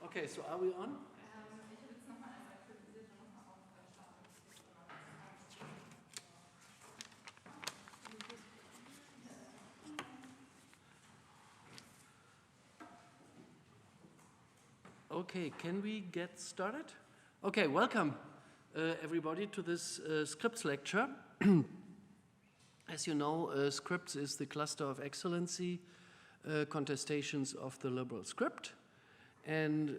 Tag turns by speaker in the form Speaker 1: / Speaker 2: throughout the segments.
Speaker 1: Okay, so are we on? Okay, can we get started? Okay, welcome everybody to this Scripts lecture. As you know, Scripts is the cluster of excellency contestations of the liberal script. And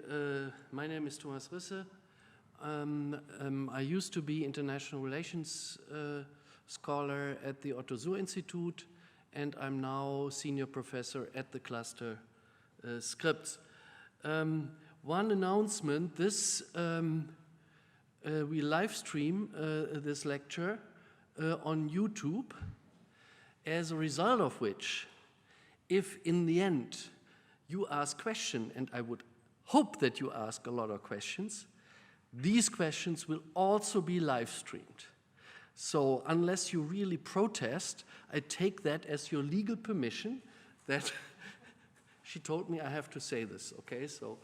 Speaker 1: my name is Thomas Risse. I used to be international relations scholar at the Otto Suhr Institute, and I'm now senior professor at the cluster Scripts. One announcement, we live stream this lecture on YouTube, as a result of which, if in the end you ask questions, and I would hope that you ask a lot of questions, these questions will also be live streamed. So unless you really protest, I take that as your legal permission that she told me I have to say this, okay? So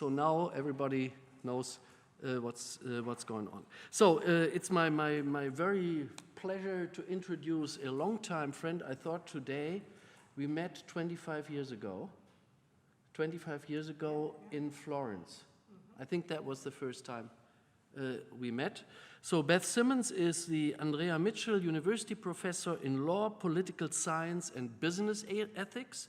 Speaker 1: now everybody knows what's going on. So it's my very pleasure to introduce a longtime friend. I thought today we met 25 years ago. 25 years ago in Florence. I think that was the first time we met. So Beth Simmons is the Andrea Mitchell University Professor in Law, Political Science, and Business Ethics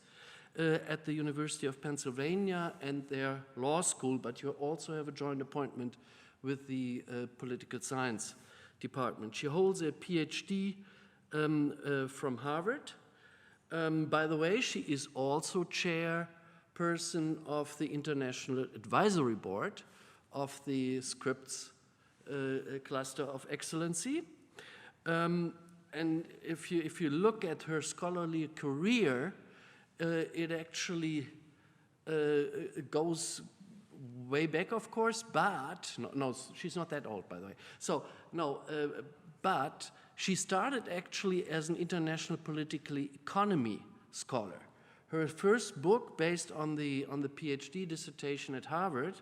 Speaker 1: at the University of Pennsylvania and their law school, but you also have a joint appointment with the Political Science Department. She holds a PhD from Harvard. By the way, she is also chairperson of the International Advisory Board of the Scripts Cluster of Excellency. And if you look at her scholarly career, it actually goes way back, of course, but, no, she's not that old, by the way. So, no, but she started actually as an international political economy scholar. Her first book, based on the PhD dissertation at Harvard,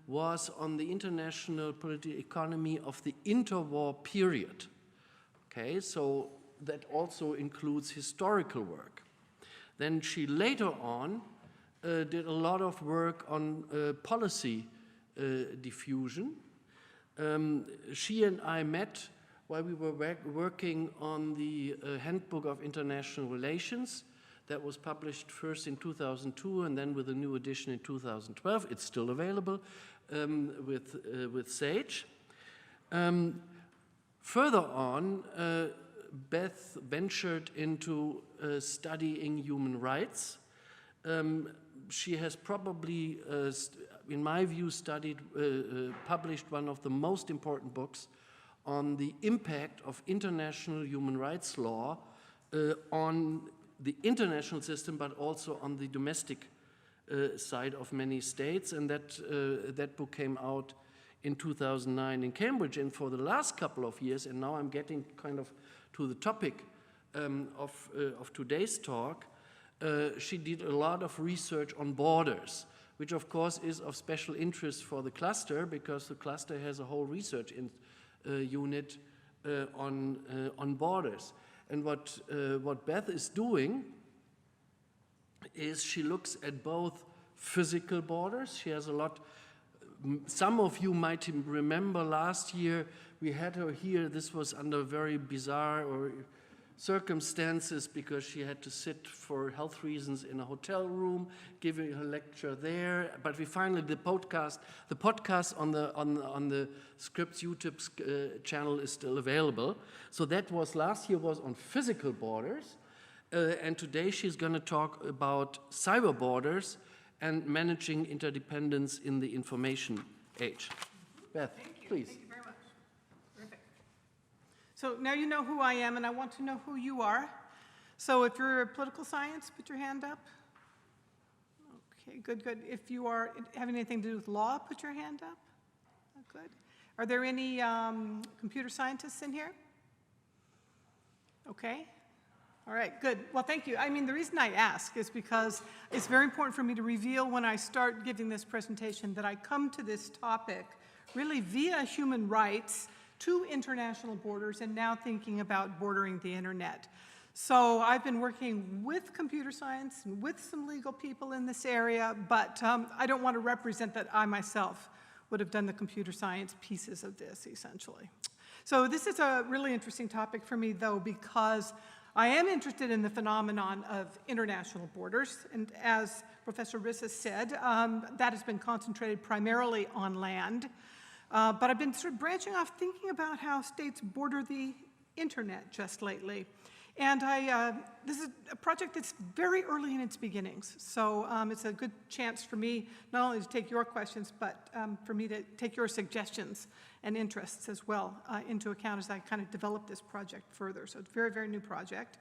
Speaker 1: was on the international political economy of the interwar period. Okay, so that also includes historical work. Then she later on did a lot of work on policy diffusion. She and I met while we were working on the Handbook of International Relations that was published first in 2002 and then with a new edition in 2012. It's still available with Sage. Further on, Beth ventured into studying human rights. She has probably, in my view, published one of the most important books on the impact of international human rights law on the international system, but also on the domestic side of many states. And that book came out in 2009 in Cambridge. And for the last couple of years, and now I'm getting kind of to the topic of today's talk, she did a lot of research on borders, which of course is of special interest for the cluster because the cluster has a whole research unit on borders. And what Beth is doing is she looks at both physical borders. She has a lot. Some of you might remember last year we had her here. This was under very bizarre circumstances because she had to sit for health reasons in a hotel room, giving her lecture there. But we finally, the podcast on the Scripts YouTube channel is still available. So that was last year was on physical borders, and today she's going to talk about cyber borders and managing interdependence in the information age. Beth, please.
Speaker 2: Thank you very much. Terrific. So now you know who I am, and I want to know who you are. So if you're a political science, put your hand up. Okay, good, good. If you are having anything to do with law, put your hand up. Oh, good. Are there any computer scientists in here? Okay. All right, good. Well, thank you. I mean, the reason I ask is because it's very important for me to reveal when I start giving this presentation that I come to this topic really via human rights to international borders and now thinking about bordering the internet. So I've been working with computer science and with some legal people in this area, but I don't want to represent that I myself would have done the computer science pieces of this, essentially. So this is a really interesting topic for me, though, because I am interested in the phenomenon of international borders, and as Professor Rissa said, that has been concentrated primarily on land. But I've been sort of branching off thinking about how states border the internet just lately. And this is a project that's very early in its beginnings, so it's a good chance for me not only to take your questions, but for me to take your suggestions and interests as well into account as I kind of develop this project further. So it's a very, very new project.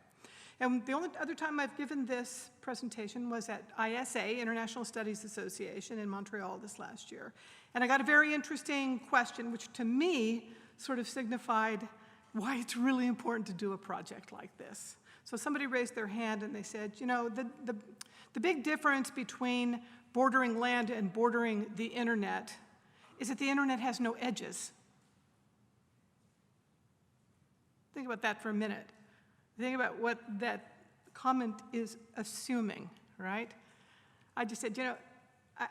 Speaker 2: And the only other time I've given this presentation was at ISA, International Studies Association, in Montreal this last year. And I got a very interesting question, which to me sort of signified why it's really important to do a project like this. So somebody raised their hand and they said, you know, the big difference between bordering land and bordering the internet is that the internet has no edges. Think about that for a minute. Think about what that comment is assuming, right? I just said, you know,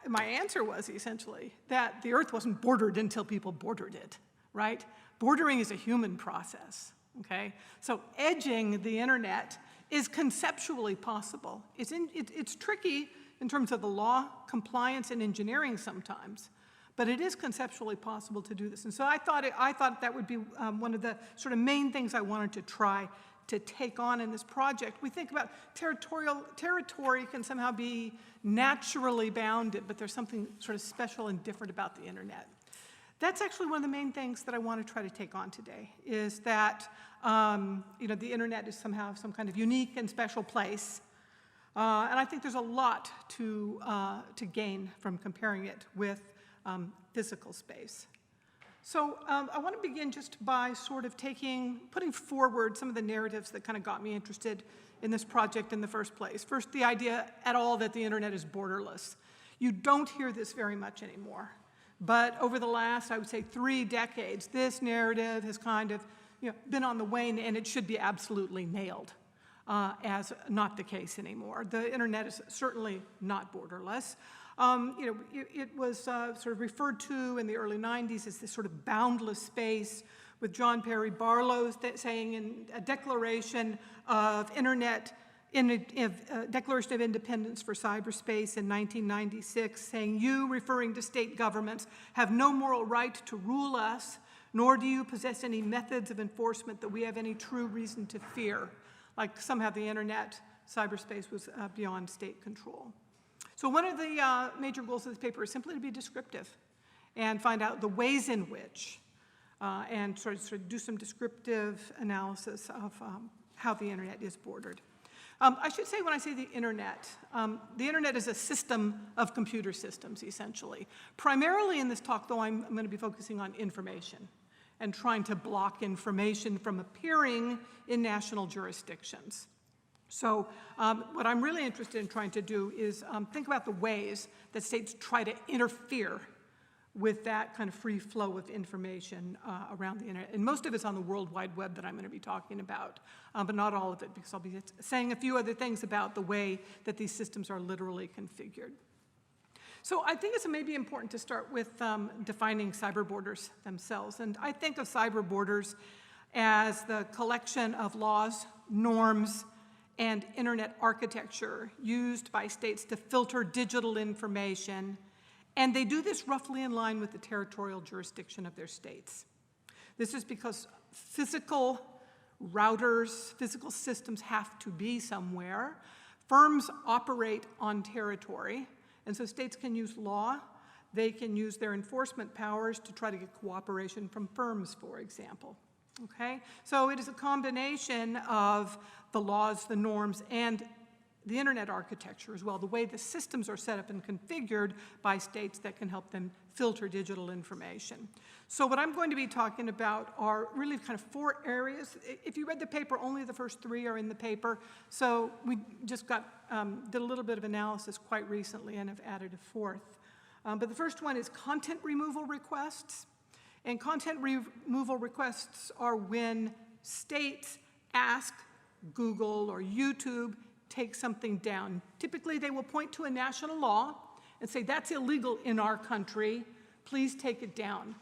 Speaker 2: my answer was essentially that the earth wasn't bordered until people bordered it, right? Bordering is a human process, okay? So edging the internet is conceptually possible. It's tricky in terms of the law, compliance, and engineering sometimes, but it is conceptually possible to do this. And so I thought that would be one of the sort of main things I wanted to try to take on in this project. We think about territory can somehow be naturally bounded, but there's something sort of special and different about the internet. That's actually one of the main things that I want to try to take on today, is that you know, the internet is somehow some kind of unique and special place. And I think there's a lot to gain from comparing it with physical space. So I want to begin just by sort of putting forward some of the narratives that kind of got me interested in this project in the first place. First, the idea at all that the internet is borderless. You don't hear this very much anymore. But over the last, I would say, 3 decades, this narrative has kind of been on the wane, and it should be absolutely nailed as not the case anymore. The internet is certainly not borderless. It was sort of referred to in the early 90s as this sort of boundless space, with John Perry Barlow saying in a declaration of Declaration of Independence for Cyberspace in 1996, saying, "You, referring to state governments, have no moral right to rule us, nor do you possess any methods of enforcement that we have any true reason to fear." Like somehow the internet, cyberspace was beyond state control. So one of the major goals of this paper is simply to be descriptive and find out the ways in which, and sort of do some descriptive analysis of how the internet is bordered. I should say when I say the internet is a system of computer systems, essentially. Primarily in this talk, though, I'm going to be focusing on information and trying to block information from appearing in national jurisdictions. So what I'm really interested in trying to do is think about the ways that states try to interfere with that kind of free flow of information around the internet. And most of it's on the World Wide Web that I'm going to be talking about, but not all of it, because I'll be saying a few other things about the way that these systems are literally configured. So I think it's maybe important to start with defining cyberborders themselves. And I think of cyberborders as the collection of laws, norms, and internet architecture used by states to filter digital information. And they do this roughly in line with the territorial jurisdiction of their states. This is because physical routers, physical systems have to be somewhere. Firms operate on territory, and so states can use law. They can use their enforcement powers to try to get cooperation from firms, for example. Okay? So it is a combination of the laws, the norms, and the internet architecture as well, the way the systems are set up and configured by states that can help them filter digital information. So what I'm going to be talking about are really kind of 4 areas. If you read the paper, only the first 3 are in the paper. So we just did a little bit of analysis quite recently and have added a 4th. But the first one is content removal requests. And content removal requests are when states ask Google or YouTube take something down. Typically, they will point to a national law and say, that's illegal in our country, please take it down.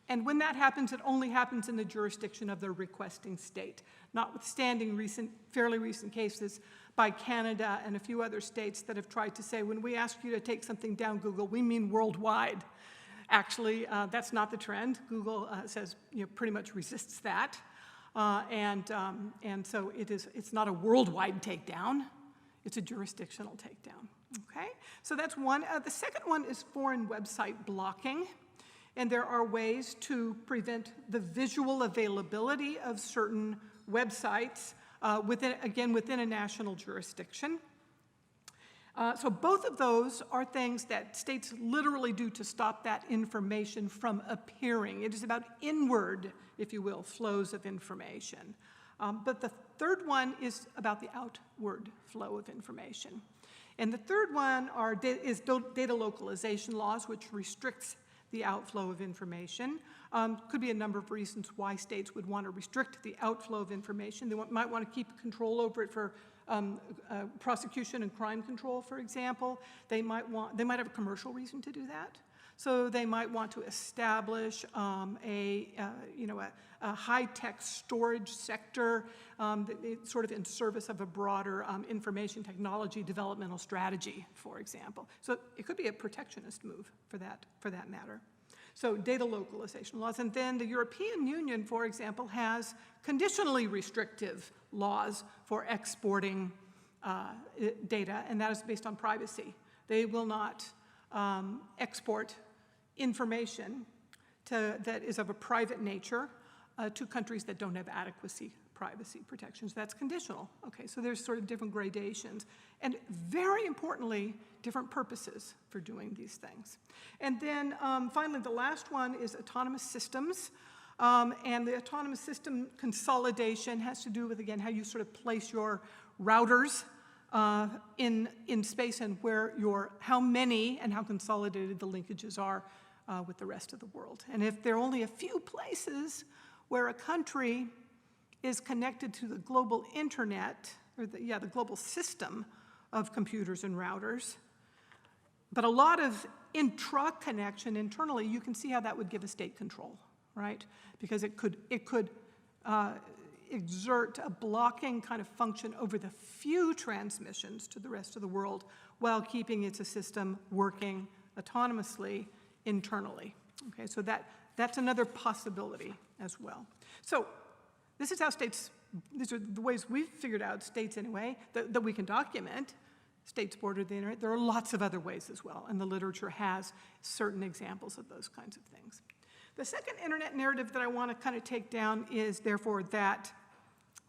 Speaker 2: And when that happens, it only happens in the jurisdiction of the requesting state, notwithstanding fairly recent cases by Canada and a few other states that have tried to say, when we ask you to take something down, Google, we mean worldwide. Actually, that's not the trend. Google says, pretty much resists that. And so it's not a worldwide takedown. It's a jurisdictional takedown, okay? So that's one. The second one is foreign website blocking. And there are ways to prevent the visual availability of certain websites within a national jurisdiction. So both of those are things that states literally do to stop that information from appearing. It is about inward, if you will, flows of information. But the third one is about the outward flow of information. And the third one is data localization laws, which restricts the outflow of information. Could be a number of reasons why states would want to restrict the outflow of information. They might want to keep control over it for prosecution and crime control, for example. They might have a commercial reason to do that. So they might want to establish a high-tech storage sector sort of in service of a broader information technology developmental strategy, for example. So it could be a protectionist move for that matter. So data localization laws. And then the European Union, for example, has conditionally restrictive laws for exporting data, and that is based on privacy. They will not export information that is of a private nature to countries that don't have adequacy privacy protections. That's conditional. Okay, so there's sort of different gradations. And very importantly, different purposes for doing these things. And then finally, the last one is autonomous systems. And the autonomous system consolidation has to do with, again, how you sort of place your routers in space and how many and how consolidated the linkages are with the rest of the world. And if there are only a few places where a country is connected to the global internet, or the global system of computers and routers, but a lot of intra-connection internally, you can see how that would give a state control, right? Because it could exert a blocking kind of function over the few transmissions to the rest of the world while keeping its system working autonomously internally. Okay, so that's another possibility as well. So this is how these are the ways we've figured out states anyway, that we can document. States border the internet. There are lots of other ways as well, and the literature has certain examples of those kinds of things. The second internet narrative that I want to kind of take down is, therefore, that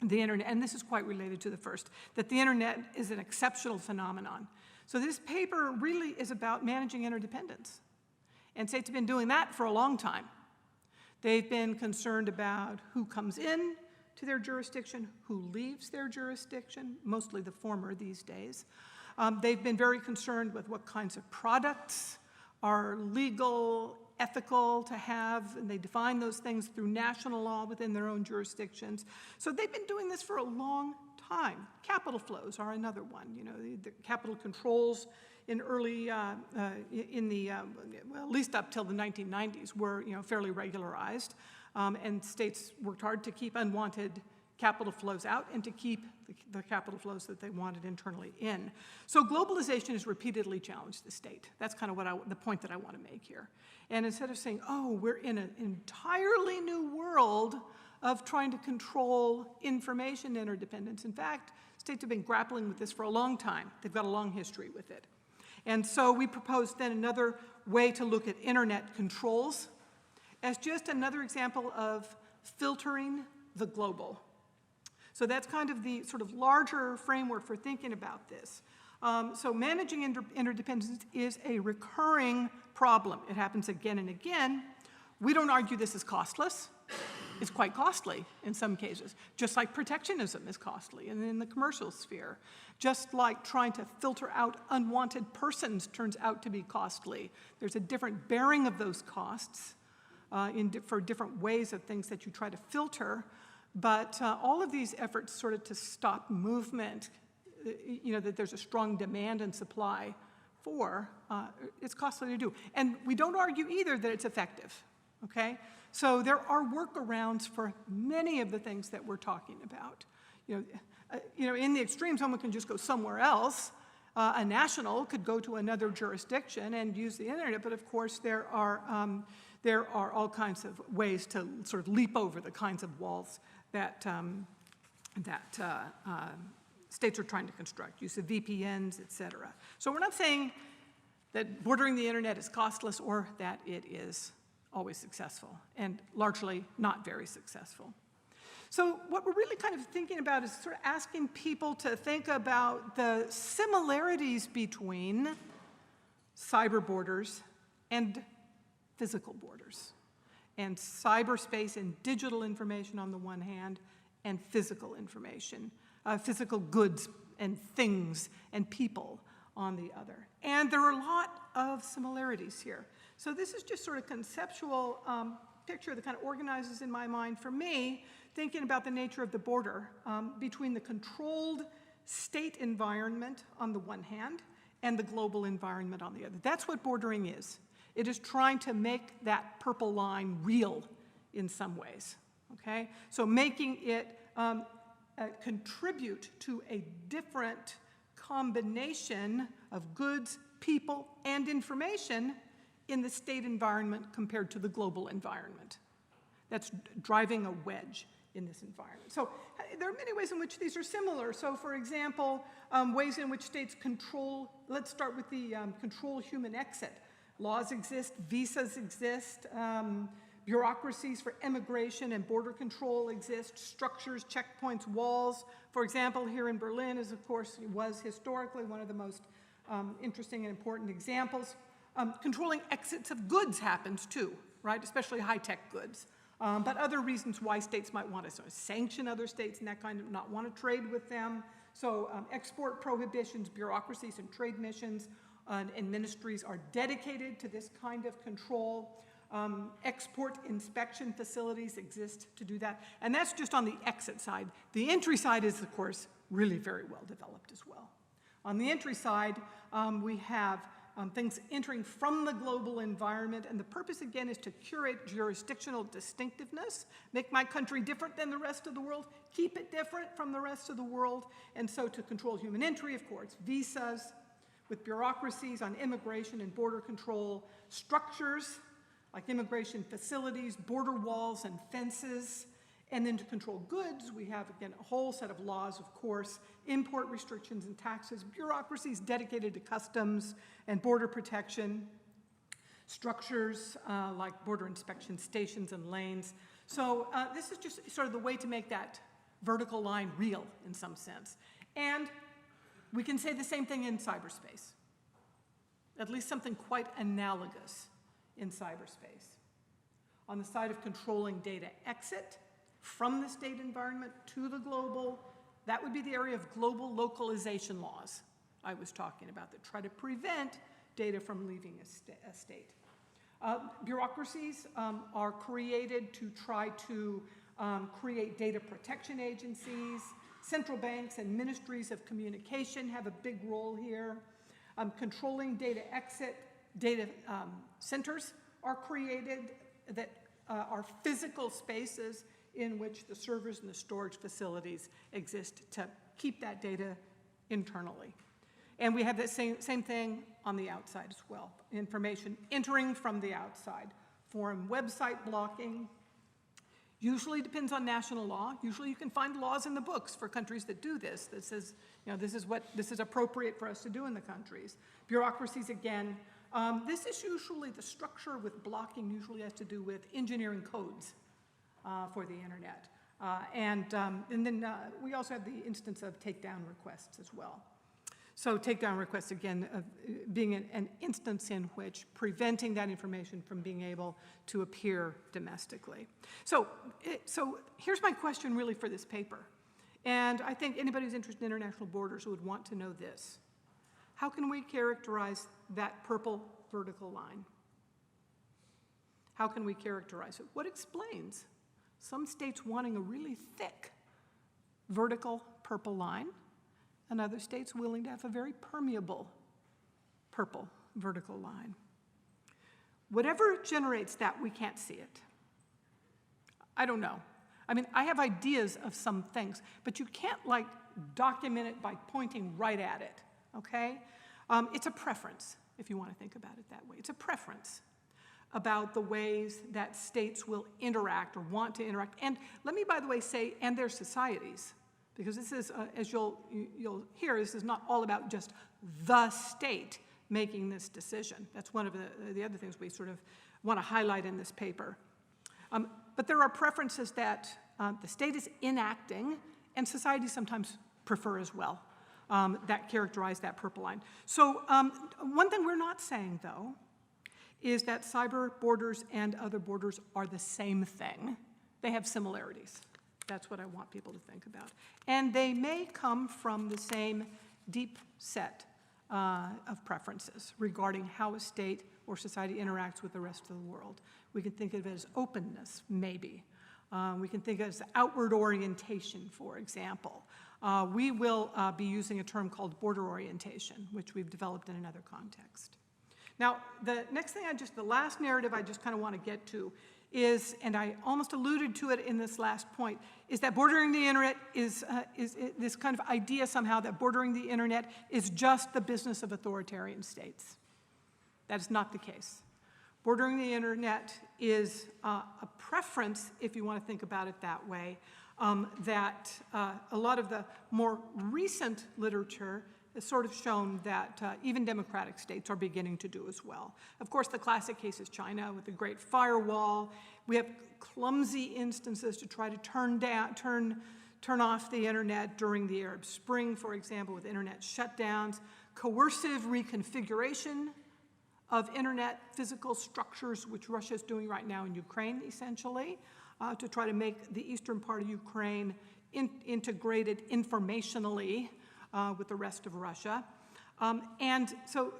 Speaker 2: the internet, and this is quite related to the first, that the internet is an exceptional phenomenon. So this paper really is about managing interdependence. And states have been doing that for a long time. They've been concerned about who comes in to their jurisdiction, who leaves their jurisdiction, mostly the former these days. They've been very concerned with what kinds of products are legal, ethical to have, and they define those things through national law within their own jurisdictions. So they've been doing this for a long time. Capital flows are another one. You know, the capital controls in early, well, at least up till the 1990s were, fairly regularized, and states worked hard to keep unwanted capital flows out and to keep the capital flows that they wanted internally in. So globalization has repeatedly challenged the state. That's kind of the point that I want to make here. And instead of saying, oh, we're in an entirely new world of trying to control information interdependence, in fact, states have been grappling with this for a long time. They've got a long history with it. And so we proposed then another way to look at internet controls as just another example of filtering the global. So that's kind of the sort of larger framework for thinking about this. So managing interdependence is a recurring problem. It happens again and again. We don't argue this is costless. It's quite costly in some cases, just like protectionism is costly in the commercial sphere. Just like trying to filter out unwanted persons turns out to be costly. There's a different bearing of those costs for different ways of things that you try to filter. But all of these efforts sort of to stop movement, that there's a strong demand and supply for, it's costly to do. And we don't argue either that it's effective, okay? So there are workarounds for many of the things that we're talking about. In the extreme, someone can just go somewhere else. A national could go to another jurisdiction and use the internet, but of course there are all kinds of ways to sort of leap over the kinds of walls that states are trying to construct, use of VPNs, et cetera. So we're not saying that bordering the internet is costless or that it is always successful, and largely not very successful. So what we're really kind of thinking about is sort of asking people to think about the similarities between cyber borders and physical borders, and cyberspace and digital information on the one hand, and physical information, physical goods and things and people on the other. And there are a lot of similarities here. So this is just sort of conceptual picture that kind of organizes in my mind for me, thinking about the nature of the border between the controlled state environment on the one hand and the global environment on the other. That's what bordering is. It is trying to make that purple line real in some ways, okay? So making it contribute to a different combination of goods, people, and information in the state environment compared to the global environment. That's driving a wedge in this environment. So there are many ways in which these are similar. So for example, ways in which states control, let's start with the control human exit. Laws exist, visas exist, bureaucracies for immigration and border control exist, structures, checkpoints, walls. For example, here in Berlin is, of course, was historically one of the most interesting and important examples. Controlling exits of goods happens too, right? Especially high-tech goods. But other reasons why states might want to sort of sanction other states and that kind of not want to trade with them. So export prohibitions, bureaucracies, and trade missions and ministries are dedicated to this kind of control. Export inspection facilities exist to do that. And that's just on the exit side. The entry side is, of course, really very well developed as well. On the entry side, we have things entering from the global environment, and the purpose, again, is to curate jurisdictional distinctiveness, make my country different than the rest of the world, keep it different from the rest of the world, and so to control human entry, of course, visas, with bureaucracies on immigration and border control, structures like immigration facilities, border walls and fences, and then to control goods, we have, again, a whole set of laws, of course, import restrictions and taxes, bureaucracies dedicated to customs and border protection, structures like border inspection stations and lanes. So this is just sort of the way to make that vertical line real in some sense. And we can say the same thing in cyberspace, at least something quite analogous in cyberspace. On the side of controlling data exit from the state environment to the global, that would be the area of global localization laws I was talking about that try to prevent data from leaving a state. Bureaucracies are created to try to create data protection agencies. Central banks and ministries of communication have a big role here. Controlling data exit, data centers are created that are physical spaces in which the servers and the storage facilities exist to keep that data internally. And we have the same thing on the outside as well. Information entering from the outside. Foreign website blocking. Usually depends on national law. Usually you can find laws in the books for countries that do this. That says, this is appropriate for us to do in the countries. Bureaucracies, again. This is usually the structure with blocking usually has to do with engineering codes for the internet. And then we also have the instance of takedown requests as well. So takedown requests, again, being an instance in which preventing that information from being able to appear domestically. So here's my question really for this paper. And I think anybody who's interested in international borders would want to know this. How can we characterize that purple vertical line? How can we characterize it? What explains some states wanting a really thick vertical purple line, and other states willing to have a very permeable purple vertical line? Whatever generates that, we can't see it. I don't know. I mean, I have ideas of some things, but you can't, like, document it by pointing right at it, okay? It's a preference, if you want to think about it that way. It's a preference about the ways that states will interact or want to interact. And let me, by the way, say, and their societies, because this is, as you'll hear, this is not all about just the state making this decision. That's one of the other things we sort of want to highlight in this paper. But there are preferences that the state is enacting, and society sometimes prefer as well, that characterize that purple line. So one thing we're not saying, though, is that cyber borders and other borders are the same thing. They have similarities. That's what I want people to think about. And they may come from the same deep set of preferences regarding how a state or society interacts with the rest of the world. We can think of it as openness, maybe. We can think of it as outward orientation, for example. We will be using a term called border orientation, which we've developed in another context. Now, the next thing the last narrative I just kind of want to get to is, and I almost alluded to it in this last point, is that bordering the internet is this kind of idea somehow that bordering the internet is just the business of authoritarian states. That is not the case. Bordering the internet is a preference, if you want to think about it that way, that a lot of the more recent literature has sort of shown that even democratic states are beginning to do as well. Of course, the classic case is China with the Great Firewall. We have clumsy instances to try to turn off the internet during the Arab Spring, for example, with internet shutdowns, coercive reconfiguration of internet physical structures, which Russia is doing right now in Ukraine, essentially, to try to make the eastern part of Ukraine integrated informationally with the rest of Russia. And so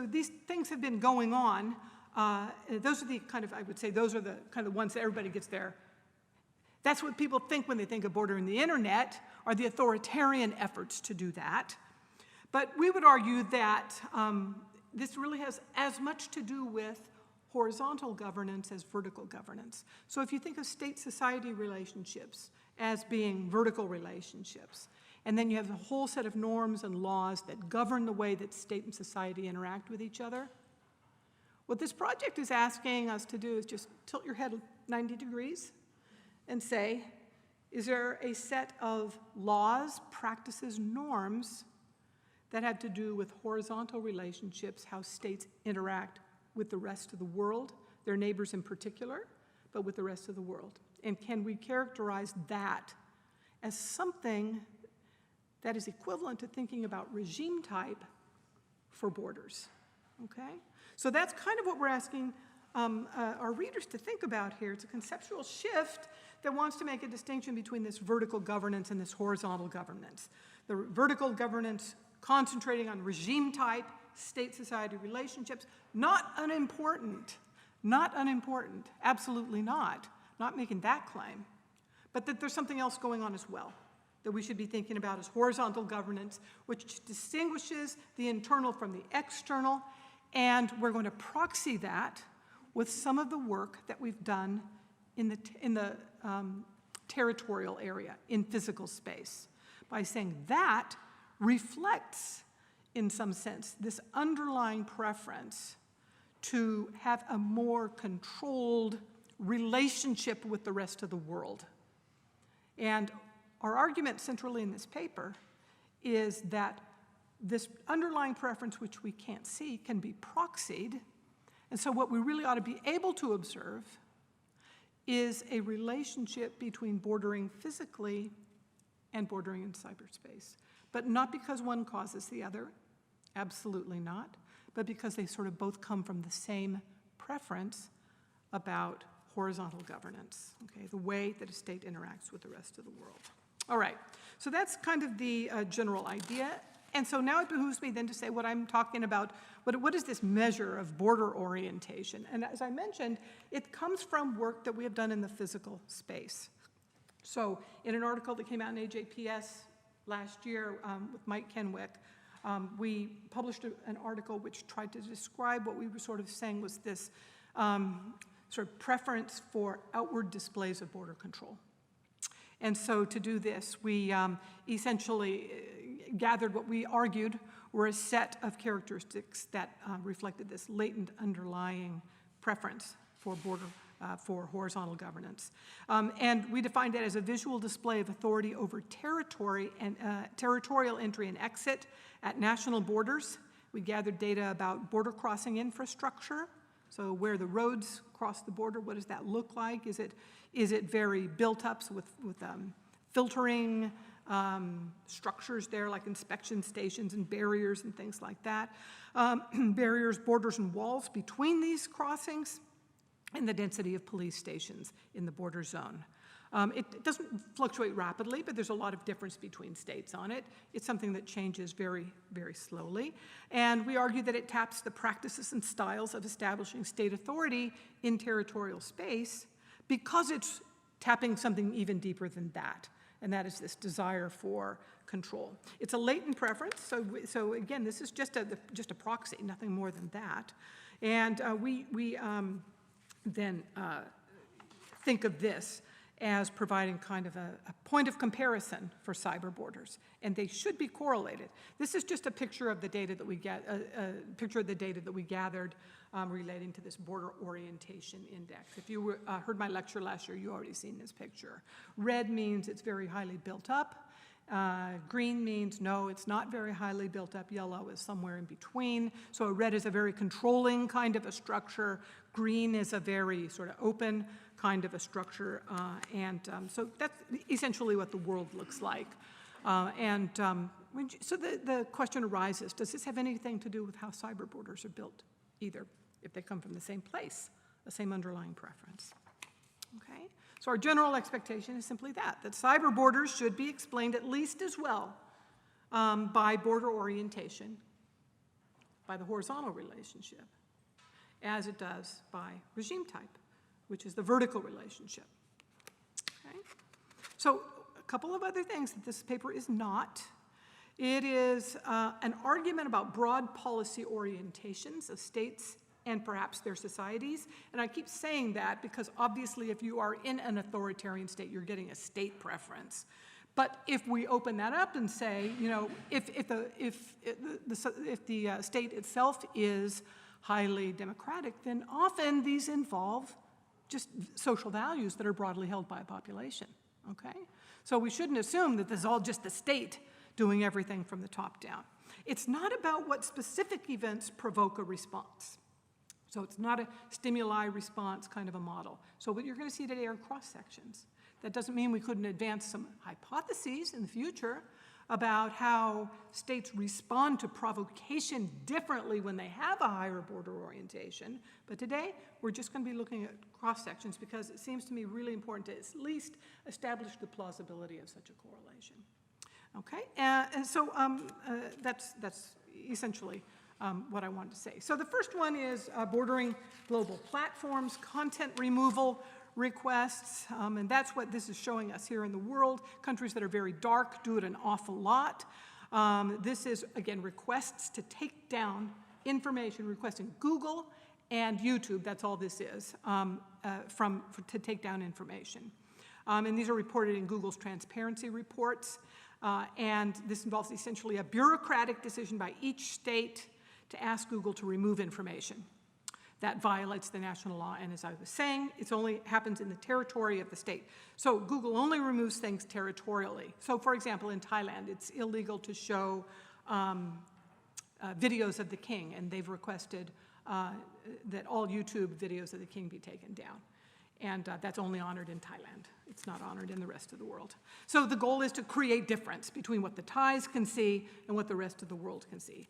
Speaker 2: these things have been going on. Those are the kind of, I would say, those are the kind of ones that everybody gets there. That's what people think when they think of bordering the internet, are the authoritarian efforts to do that. But we would argue that this really has as much to do with horizontal governance as vertical governance. So if you think of state-society relationships as being vertical relationships, and then you have a whole set of norms and laws that govern the way that state and society interact with each other, what this project is asking us to do is just tilt your head 90 degrees and say, is there a set of laws, practices, norms that have to do with horizontal relationships, how states interact with the rest of the world, their neighbors in particular, but with the rest of the world? And can we characterize that as something that is equivalent to thinking about regime type for borders, okay? So that's kind of what we're asking our readers to think about here. It's a conceptual shift that wants to make a distinction between this vertical governance and this horizontal governance. The vertical governance concentrating on regime type, state-society relationships, not unimportant, absolutely not making that claim, but that there's something else going on as well that we should be thinking about as horizontal governance, which distinguishes the internal from the external, and we're going to proxy that with some of the work that we've done in the territorial area, in physical space, by saying that reflects, in some sense, this underlying preference to have a more controlled relationship with the rest of the world. And our argument centrally in this paper is that this underlying preference, which we can't see, can be proxied. And so what we really ought to be able to observe is a relationship between bordering physically and bordering in cyberspace. But not because one causes the other, absolutely not, but because they sort of both come from the same preference about horizontal governance, okay, the way that a state interacts with the rest of the world. All right, so that's kind of the general idea. And so now it behooves me then to say what I'm talking about, what is this measure of border orientation? And as I mentioned, it comes from work that we have done in the physical space. So in an article that came out in AJPS last year with Mike Kenwick, we published an article which tried to describe what we were sort of saying was this sort of preference for outward displays of border control. And so to do this, we essentially gathered what we argued were a set of characteristics that reflected this latent underlying preference for for horizontal governance. And we defined it as a visual display of authority over territory and territorial entry and exit at national borders. We gathered data about border crossing infrastructure, so where the roads cross the border, what does that look like? Is it very built up with filtering structures there, like inspection stations and barriers and things like that? Barriers, borders, and walls between these crossings, and the density of police stations in the border zone. It doesn't fluctuate rapidly, but there's a lot of difference between states on it. It's something that changes very, very slowly. And we argue that it taps the practices and styles of establishing state authority in territorial space because it's tapping something even deeper than that, and that is this desire for control. It's a latent preference, so again, this is just a proxy, nothing more than that. And we then think of this as providing kind of a point of comparison for cyber borders, and they should be correlated. This is just a picture of the data that we gathered relating to this border orientation index. If you heard my lecture last year, you already seen this picture. Red means it's very highly built up. Green means no, it's not very highly built up. Yellow is somewhere in between. So a red is a very controlling kind of a structure. Green is a very sort of open kind of a structure. So that's essentially what the world looks like. So the question arises, does this have anything to do with how cyber borders are built? Either, if they come from the same place, the same underlying preference. Okay? So our general expectation is simply that cyber borders should be explained at least as well by border orientation, by the horizontal relationship, as it does by regime type, which is the vertical relationship. Okay? So a couple of other things that this paper is not. It is an argument about broad policy orientations of states and perhaps their societies. And I keep saying that because obviously if you are in an authoritarian state, you're getting a state preference. But if we open that up and say, you know, if the state itself is highly democratic, then often these involve just social values that are broadly held by a population, okay? So we shouldn't assume that this is all just the state doing everything from the top down. It's not about what specific events provoke a response. So it's not a stimuli response kind of a model. So what you're going to see today are cross-sections. That doesn't mean we couldn't advance some hypotheses in the future about how states respond to provocation differently when they have a higher border orientation. But today, we're just going to be looking at cross-sections because it seems to me really important to at least establish the plausibility of such a correlation. Okay, and so that's essentially what I wanted to say. So the first one is bordering global platforms, content removal requests, and that's what this is showing us here in the world. Countries that are very dark do it an awful lot. This is, again, requests to take down information, requesting Google and YouTube, that's all this is, to take down information. And these are reported in Google's transparency reports. And this involves essentially a bureaucratic decision by each state to ask Google to remove information. That violates the national law, and as I was saying, it only happens in the territory of the state. So Google only removes things territorially. So for example, in Thailand, it's illegal to show videos of the king, and they've requested that all YouTube videos of the king be taken down. And that's only honored in Thailand. It's not honored in the rest of the world. So the goal is to create difference between what the Thais can see and what the rest of the world can see.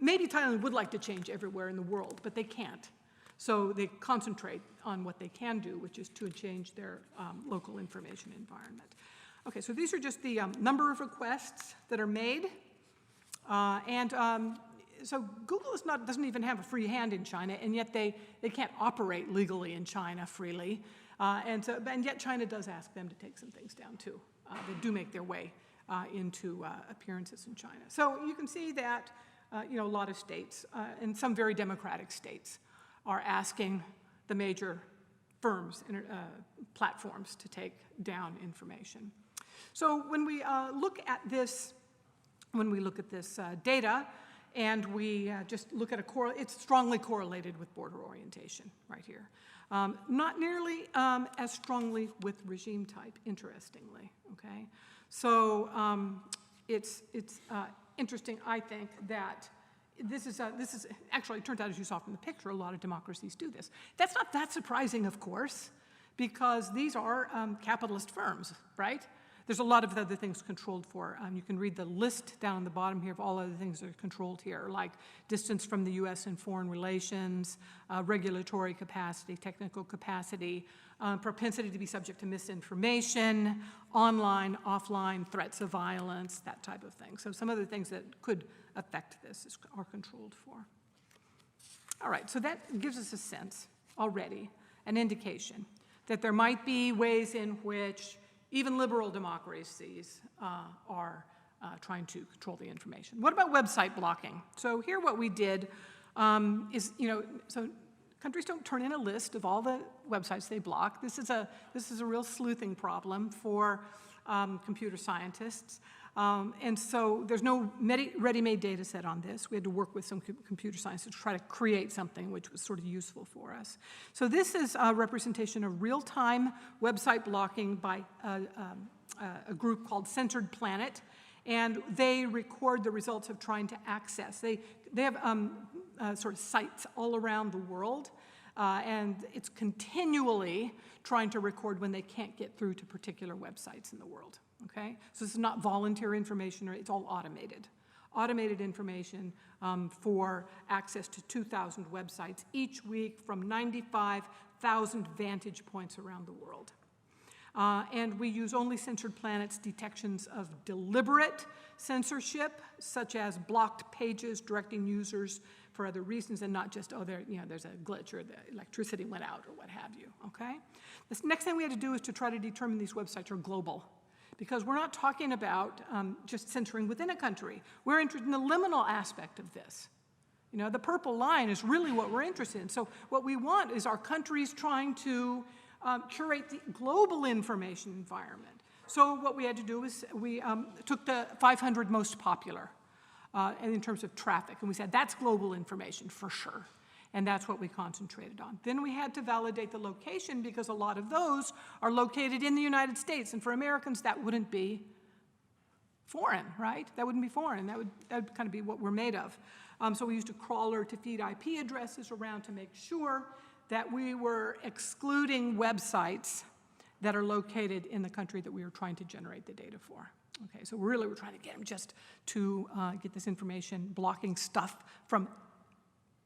Speaker 2: Maybe Thailand would like to change everywhere in the world, but they can't. So they concentrate on what they can do, which is to change their local information environment. Okay, so these are just the number of requests that are made. So Google doesn't even have a free hand in China, and yet they can't operate legally in China freely. And yet China does ask them to take some things down too. They do make their way into appearances in China. So you can see that a lot of states, and some very democratic states, are asking the major firms and platforms to take down information. So when we look at this data, and we just look at it's strongly correlated with border orientation right here. Not nearly as strongly with regime type, interestingly, okay? So it's interesting, I think, that this is actually, it turns out, as you saw from the picture, a lot of democracies do this. That's not that surprising, of course, because these are capitalist firms, right? There's a lot of other things controlled for. You can read the list down on the bottom here of all other things that are controlled here, like distance from the U.S. in foreign relations, regulatory capacity, technical capacity, propensity to be subject to misinformation, online, offline, threats of violence, that type of thing. So some of the things that could affect this are controlled for. All right, so that gives us a sense already, an indication, that there might be ways in which even liberal democracies are trying to control the information. What about website blocking? So here what we did is, so countries don't turn in a list of all the websites they block. This is a real sleuthing problem for computer scientists. And so there's no ready-made data set on this. We had to work with some computer scientists to try to create something which was sort of useful for us. So this is a representation of real-time website blocking by a group called Censored Planet, and they record the results of trying to access. They have sort of sites all around the world, and it's continually trying to record when they can't get through to particular websites in the world. Okay, so this is not volunteer information, or it's all automated. Automated information for access to 2,000 websites each week from 95,000 vantage points around the world. And we use only Censored Planet's detections of deliberate censorship, such as blocked pages directing users for other reasons, and not just, there's a glitch or the electricity went out or what have you, okay? The next thing we had to do is to try to determine these websites are global, because we're not talking about just censoring within a country. We're interested in the liminal aspect of this. The purple line is really what we're interested in. So what we want is our countries trying to curate the global information environment. So what we had to do is we took the 500 most popular in terms of traffic, and we said that's global information for sure. And that's what we concentrated on. Then we had to validate the location, because a lot of those are located in the United States. And for Americans, that wouldn't be foreign, right? That wouldn't be foreign. That would kind of be what we're made of. So we used a crawler to feed IP addresses around to make sure that we were excluding websites that are located in the country that we were trying to generate the data for. Okay, so really we're trying to get them just to get this information, blocking stuff from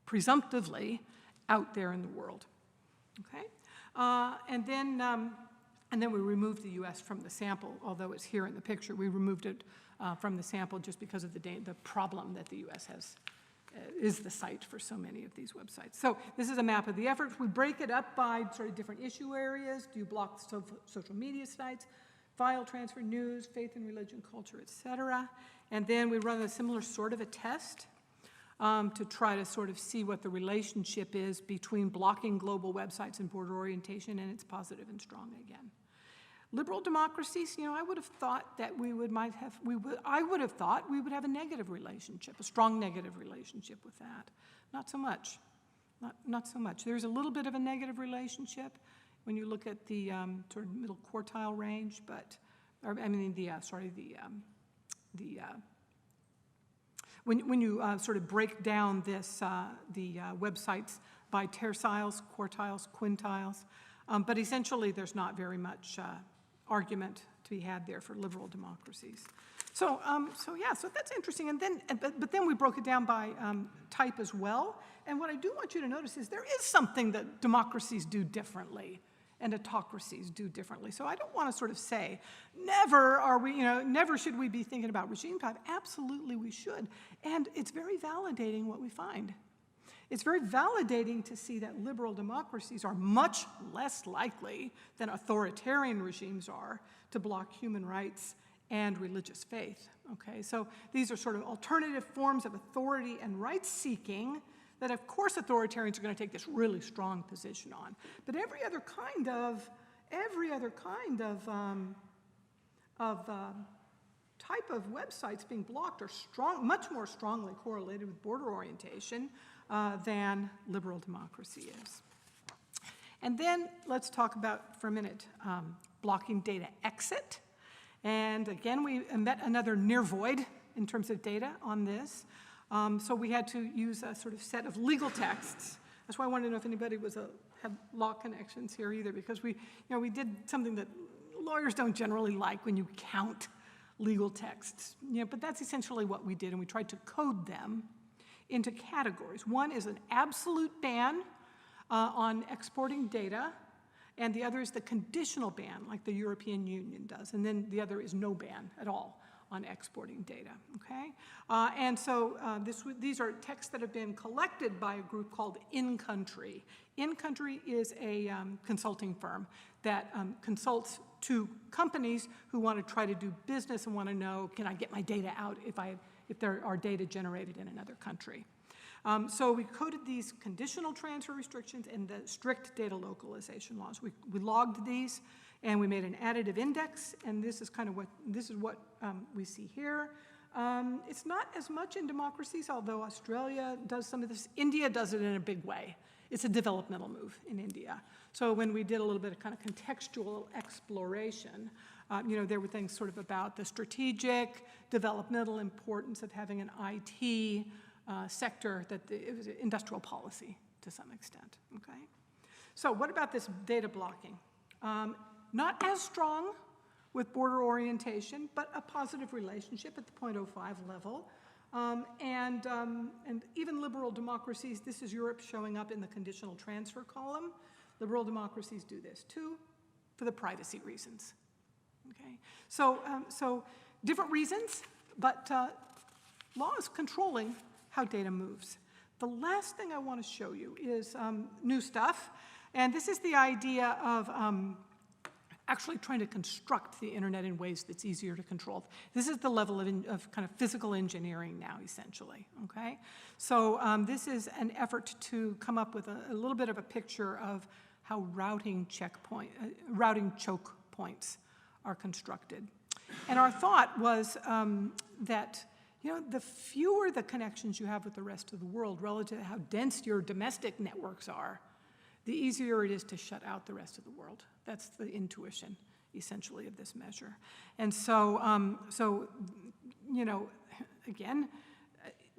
Speaker 2: presumptively out there in the world, okay? And then we removed the U.S. from the sample, although it's here in the picture. We removed it from the sample just because of the problem that the U.S. has, is the site for so many of these websites. So this is a map of the efforts. We break it up by sort of different issue areas. Do you block social media sites, file transfer, news, faith and religion, culture, et cetera? And then we run a similar sort of a test to try to sort of see what the relationship is between blocking global websites and border orientation, and it's positive and strong again. Liberal democracies, I would have thought that we would have a negative relationship, a strong negative relationship with that. Not so much. Not so much. There's a little bit of a negative relationship when you look at the sort of middle quartile range, but when you sort of break down this, the websites by terciles, quartiles, quintiles, But essentially, there's not very much argument to be had there for liberal democracies. So that's interesting. And then, but then we broke it down by type as well. And what I do want you to notice is there is something that democracies do differently and autocracies do differently. So I don't want to sort of say, never should we be thinking about regime type. Absolutely we should. And it's very validating what we find. It's very validating to see that liberal democracies are much less likely than authoritarian regimes are to block human rights and religious faith, okay? So these are sort of alternative forms of authority and rights-seeking that, of course, authoritarians are going to take this really strong position on. But every other kind of type of websites being blocked are much more strongly correlated with border orientation than liberal democracy is. And then let's talk about, for a minute, blocking data exit. And again, we met another near void in terms of data on this. So we had to use a sort of set of legal texts. That's why I wanted to know if anybody had law connections here either, because we did something that lawyers don't generally like when you count legal texts. But that's essentially what we did, and we tried to code them into categories. One is an absolute ban on exporting data, and the other is the conditional ban, like the European Union does. And then the other is no ban at all on exporting data, okay? And so these are texts that have been collected by a group called In Country. In Country is a consulting firm that consults to companies who want to try to do business and want to know, can I get my data out if there are data generated in another country? So we coded these conditional transfer restrictions and the strict data localization laws. We logged these, and we made an additive index, and this is what we see here. It's not as much in democracies, although Australia does some of this. India does it in a big way. It's a developmental move in India. So when we did a little bit of kind of contextual exploration, there were things sort of about the strategic, developmental importance of having an IT sector, that it was industrial policy to some extent, okay? So what about this data blocking? Not as strong with border orientation, but a positive relationship at the 0.05 level. And even liberal democracies, this is Europe showing up in the conditional transfer column. Liberal democracies do this too, for the privacy reasons, okay? So different reasons, but law is controlling how data moves. The last thing I want to show you is new stuff, and this is the idea of actually trying to construct the internet in ways that's easier to control. This is the level of kind of physical engineering now, essentially, okay? So this is an effort to come up with a little bit of a picture of how routing choke points are constructed. And our thought was that the fewer the connections you have with the rest of the world relative to how dense your domestic networks are, the easier it is to shut out the rest of the world. That's the intuition, essentially, of this measure. And so, again,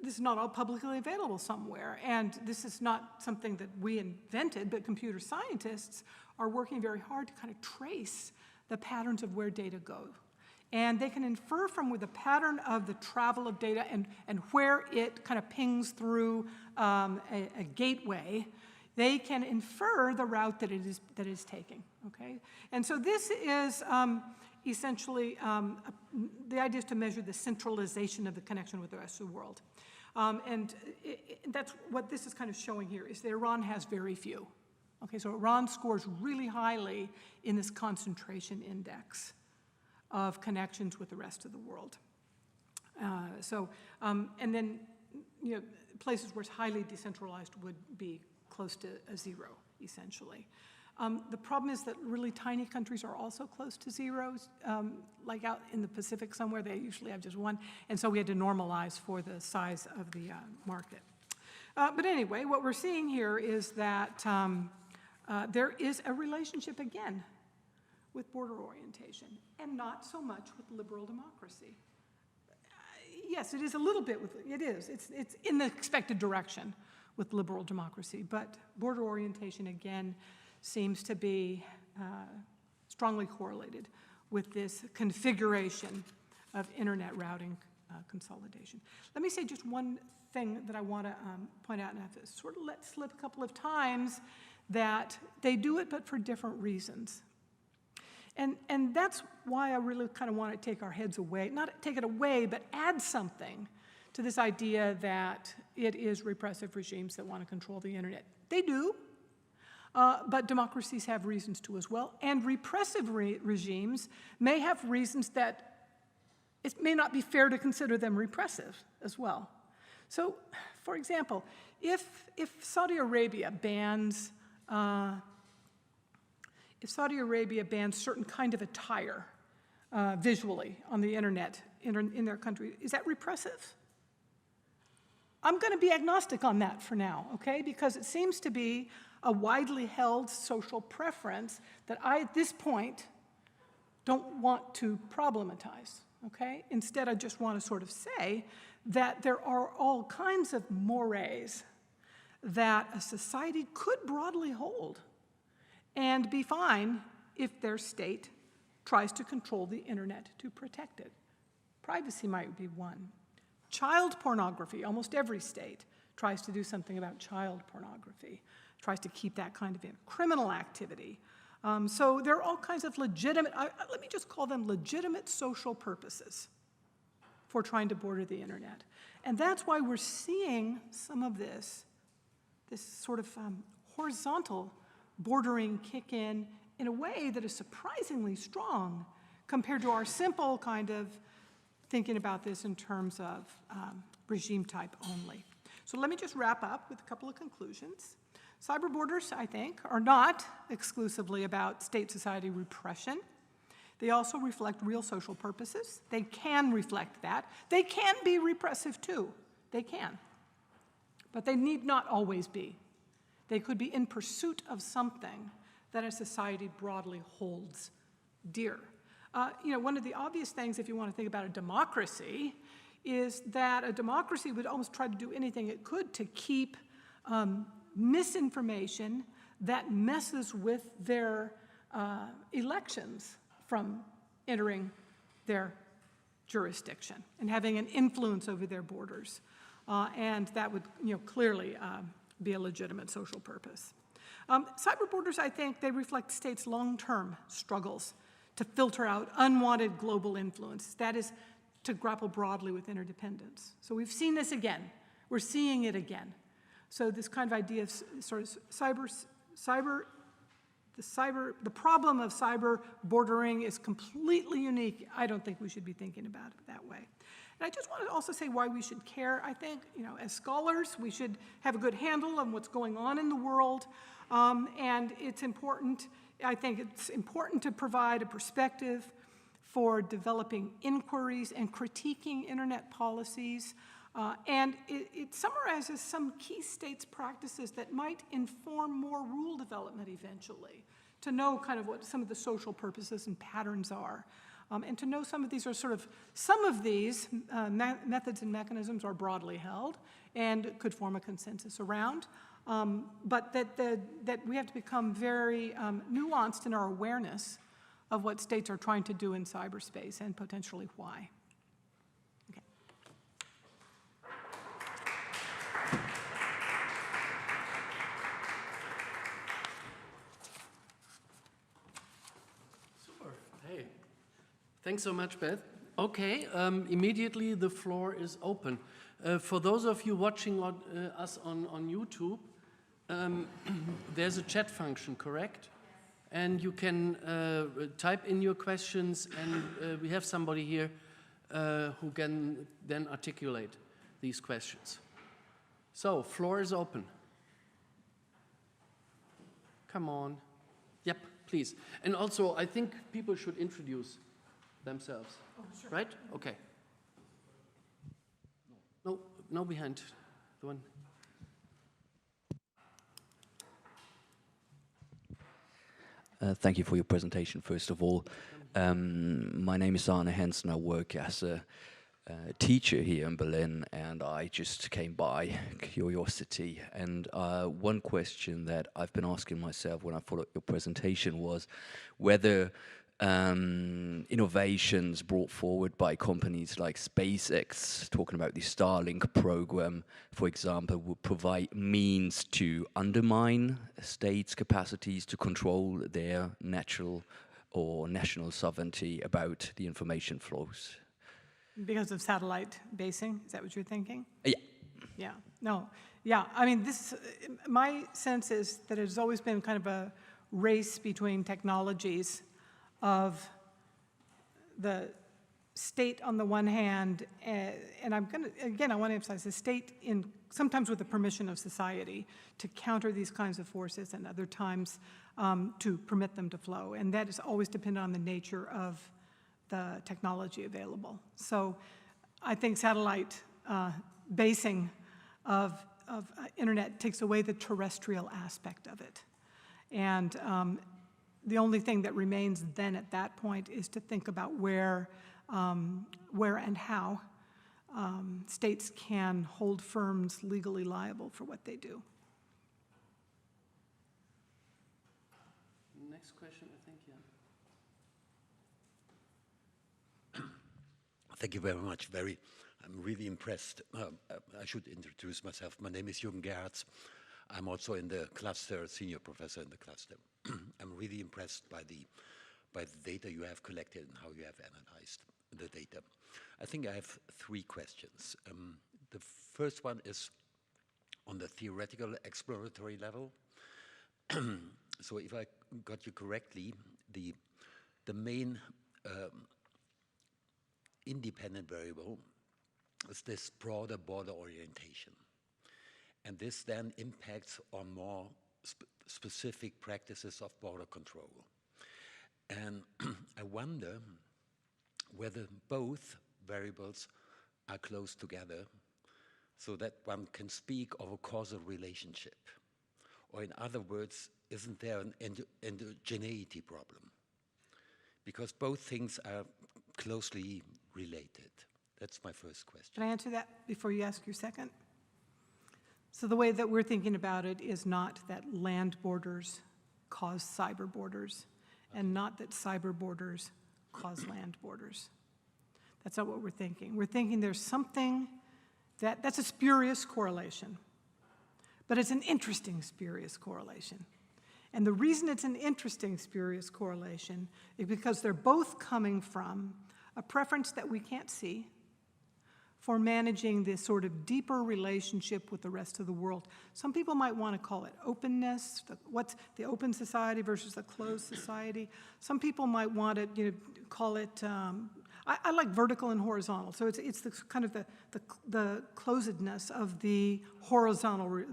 Speaker 2: this is not all publicly available somewhere, and this is not something that we invented, but computer scientists are working very hard to kind of trace the patterns of where data go. And they can infer from the pattern of the travel of data and where it kind of pings through a gateway, they can infer the route that it is taking, okay? And so this is essentially, the idea is to measure the centralization of the connection with the rest of the world. That's what this is kind of showing here, is that Iran has very few. Okay, so Iran scores really highly in this concentration index of connections with the rest of the world. And then, places where it's highly decentralized would be close to a zero, essentially. The problem is that really tiny countries are also close to zeros, like out in the Pacific somewhere, they usually have just one, and so we had to normalize for the size of the market. But anyway, what we're seeing here is that there is a relationship, again, with border orientation, and not so much with liberal democracy. Yes, it is a little bit it's in the expected direction with liberal democracy, but border orientation, again, seems to be strongly correlated with this configuration of internet routing consolidation. Let me say just one thing that I want to point out, and I've sort of let slip a couple of times, that they do it, but for different reasons. And that's why I really kind of want to take our heads away, not take it away, but add something to this idea that it is repressive regimes that want to control the internet. They do, but democracies have reasons to as well, and repressive regimes may have reasons that it may not be fair to consider them repressive as well. So, for example, if Saudi Arabia bans certain kind of attire visually on the internet in their country, is that repressive? I'm going to be agnostic on that for now, okay? Because it seems to be a widely held social preference that I, at this point, don't want to problematize, okay? Instead, I just want to sort of say that there are all kinds of mores that a society could broadly hold and be fine if their state tries to control the internet to protect it. Privacy might be one. Child pornography, almost every state tries to do something about child pornography, tries to keep that kind of criminal activity. So there are all kinds of legitimate, let me just call them legitimate social purposes for trying to border the internet. And that's why we're seeing some of this sort of horizontal bordering kick in a way that is surprisingly strong compared to our simple kind of thinking about this in terms of regime type only. So let me just wrap up with a couple of conclusions. Cyberborders, I think, are not exclusively about state-society repression. They also reflect real social purposes. They can reflect that. They can be repressive too. They can. But they need not always be. They could be in pursuit of something that a society broadly holds dear. One of the obvious things, if you want to think about a democracy, is that a democracy would almost try to do anything it could to keep misinformation that messes with their elections from entering their jurisdiction and having an influence over their borders. And that would clearly be a legitimate social purpose. Cyberborders, I think, they reflect states' long-term struggles to filter out unwanted global influence. That is, to grapple broadly with interdependence. So we've seen this again. We're seeing it again. So this kind of idea of sort of the problem of cyber bordering is completely unique. I don't think we should be thinking about it that way. And I just want to also say why we should care. I think, as scholars, we should have a good handle on what's going on in the world. And it's important, I think it's important to provide a perspective for developing inquiries and critiquing internet policies. And it summarizes some key states' practices that might inform more rule development eventually, to know kind of what some of the social purposes and patterns are. And to know some of these methods and mechanisms are broadly held and could form a consensus around, but that we have to become very nuanced in our awareness of what states are trying to do in cyberspace and potentially why. Okay.
Speaker 1: Super. Hey. Thanks so much, Beth. Okay, immediately the floor is open. For those of you watching us on YouTube, there's a chat function, correct? And you can type in your questions, and we have somebody here who can then articulate these questions. So, floor is open. Come on. Yep, please. And also, I think people should introduce themselves.
Speaker 2: Oh, sure.
Speaker 1: Right? Okay. No behind the one.
Speaker 3: Thank you for your presentation, first of all. My name is Arne Hansen. I work as a teacher here in Berlin, and I just came by curiosity. And one question that I've been asking myself when I followed your presentation was whether innovations brought forward by companies like SpaceX, talking about the Starlink program, for example, would provide means to undermine states' capacities to control their natural or national sovereignty about the information flows.
Speaker 2: Because of satellite basing, is that what you're thinking?
Speaker 3: Yeah.
Speaker 2: Yeah, no, yeah, I mean, my sense is that it has always been kind of a race between technologies of the state on the one hand, and I'm gonna, again, I want to emphasize the state sometimes with the permission of society to counter these kinds of forces, and other times to permit them to flow, and that is always dependent on the nature of the technology available. So I think satellite basing of internet takes away the terrestrial aspect of it. And the only thing that remains then at that point is to think about where and how states can hold firms legally liable for what they do.
Speaker 1: Next question, I think, yeah.
Speaker 4: Thank you very much. I'm really impressed. I should introduce myself. My name is Jürgen Gerhards. I'm also in the cluster, senior professor in the cluster. I'm really impressed by the data you have collected and how you have analyzed the data. I think I have three questions. The first one is on the theoretical exploratory level. So if I got you correctly, the main independent variable is this broader border orientation. And this then impacts on more specific practices of border control. And I wonder whether both variables are close together so that one can speak of a causal relationship. Or in other words, isn't there an endogeneity problem? Because both things are closely related. That's my first question.
Speaker 2: Can I answer that before you ask your second? So the way that we're thinking about it is not that land borders cause cyber borders, and not that cyber borders cause land borders. That's not what we're thinking. We're thinking there's something that's a spurious correlation, but it's an interesting spurious correlation. And the reason it's an interesting spurious correlation is because they're both coming from a preference that we can't see for managing this sort of deeper relationship with the rest of the world. Some people might want to call it openness, what's the open society versus the closed society. Some people might want to call it, I like vertical and horizontal. So it's the kind of the closedness of the horizontal,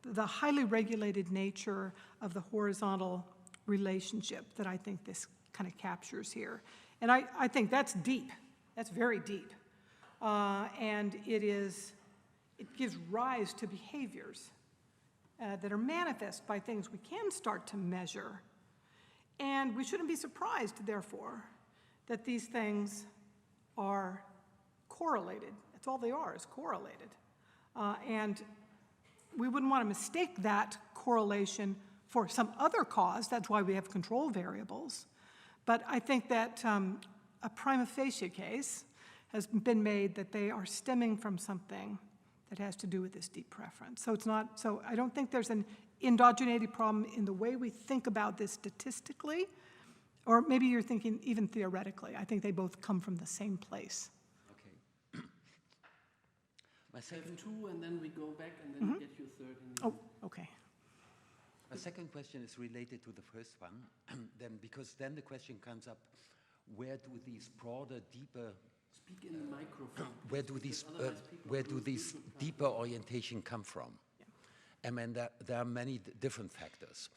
Speaker 2: the highly regulated nature of the horizontal relationship that I think this kind of captures here. And I think that's deep, that's very deep. And it gives rise to behaviors that are manifest by things we can start to measure. And we shouldn't be surprised, therefore, that these things are correlated. That's all they are, is correlated. And we wouldn't want to mistake that correlation for some other cause. That's why we have control variables. But I think that a prima facie case has been made that they are stemming from something that has to do with this deep preference. So it's not, so I don't think there's an endogeneity problem in the way we think about this statistically, or maybe you're thinking even theoretically. I think they both come from the same place.
Speaker 4: Okay. My second
Speaker 1: two, and then we go back, and then we get your third.
Speaker 2: Oh, okay.
Speaker 4: My second question is related to the first one, because then the question comes up, where do these broader, deeper
Speaker 1: Speak in the microphone.
Speaker 4: Where do these deeper orientation come from? Yeah. I mean, there are many different factors.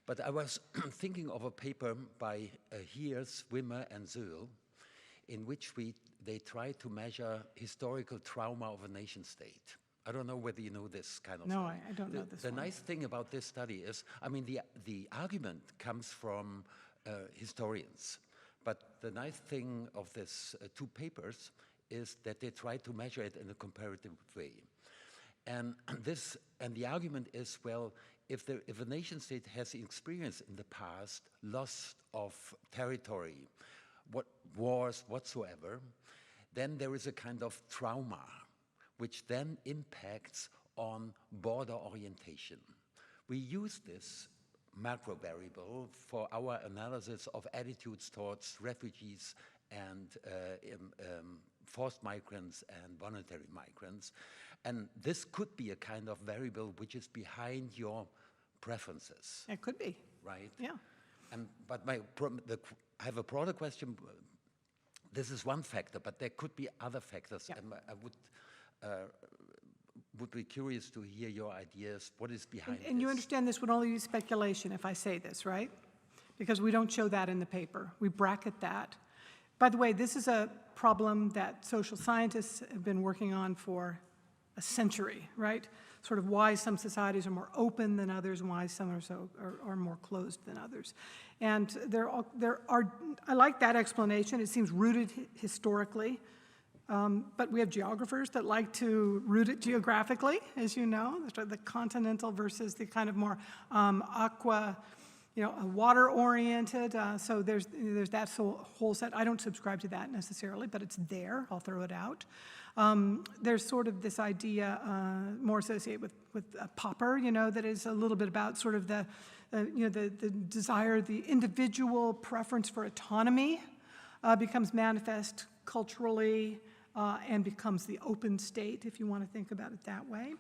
Speaker 4: But I was thinking of a paper by Heers, Wimmer, and Zöll, in which they try to measure historical trauma of a nation state. I don't know whether you know this kind of
Speaker 2: No,
Speaker 4: study.
Speaker 2: I don't know this
Speaker 4: The
Speaker 2: one.
Speaker 4: nice thing about this study is, I mean, the argument comes from historians. But the nice thing of this two papers is that they try to measure it in a comparative way. And the argument is, well, if a nation state has experienced in the past loss of territory, wars whatsoever, then there is a kind of trauma, which then impacts on border orientation. We use this macro variable for our analysis of attitudes towards refugees and forced migrants and voluntary migrants. And this could be a kind of variable which is behind your preferences.
Speaker 2: It could be.
Speaker 4: Right?
Speaker 2: Yeah.
Speaker 4: But I have a broader question. This is one factor, but there could be other factors.
Speaker 2: Yeah.
Speaker 4: I would be curious to hear your ideas. What is behind this?
Speaker 2: And you understand this would only be speculation if I say this, right? Because we don't show that in the paper. We bracket that. By the way, this is a problem that social scientists have been working on for a century, right? Sort of why some societies are more open than others and why some are more closed than others. And I like that explanation. It seems rooted historically. But we have geographers that like to root it geographically, as you know, the continental versus the kind of more water-oriented. So there's that whole set. I don't subscribe to that necessarily, but it's there. I'll throw it out. There's sort of this idea more associated with Popper, that is a little bit about sort of the desire, the individual preference for autonomy becomes manifest culturally and becomes the open state, if you want to think about it that way.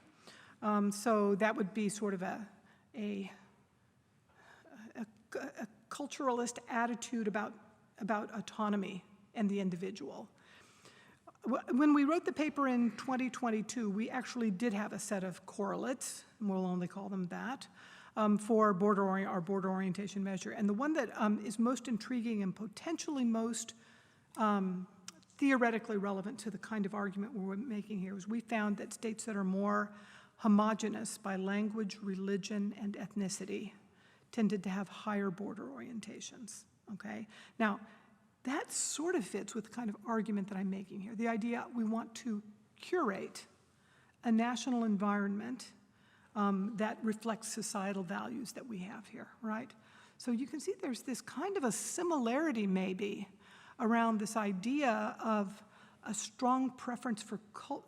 Speaker 2: So that would be sort of a culturalist attitude about autonomy and the individual. When we wrote the paper in 2022, we actually did have a set of correlates, and we'll only call them that, for our border orientation measure. And the one that is most intriguing and potentially most theoretically relevant to the kind of argument we're making here is we found that states that are more homogeneous by language, religion, and ethnicity tended to have higher border orientations, okay? Now, that sort of fits with the kind of argument that I'm making here. The idea we want to curate a national environment that reflects societal values that we have here, right? So you can see there's this kind of a similarity maybe around this idea of a strong preference for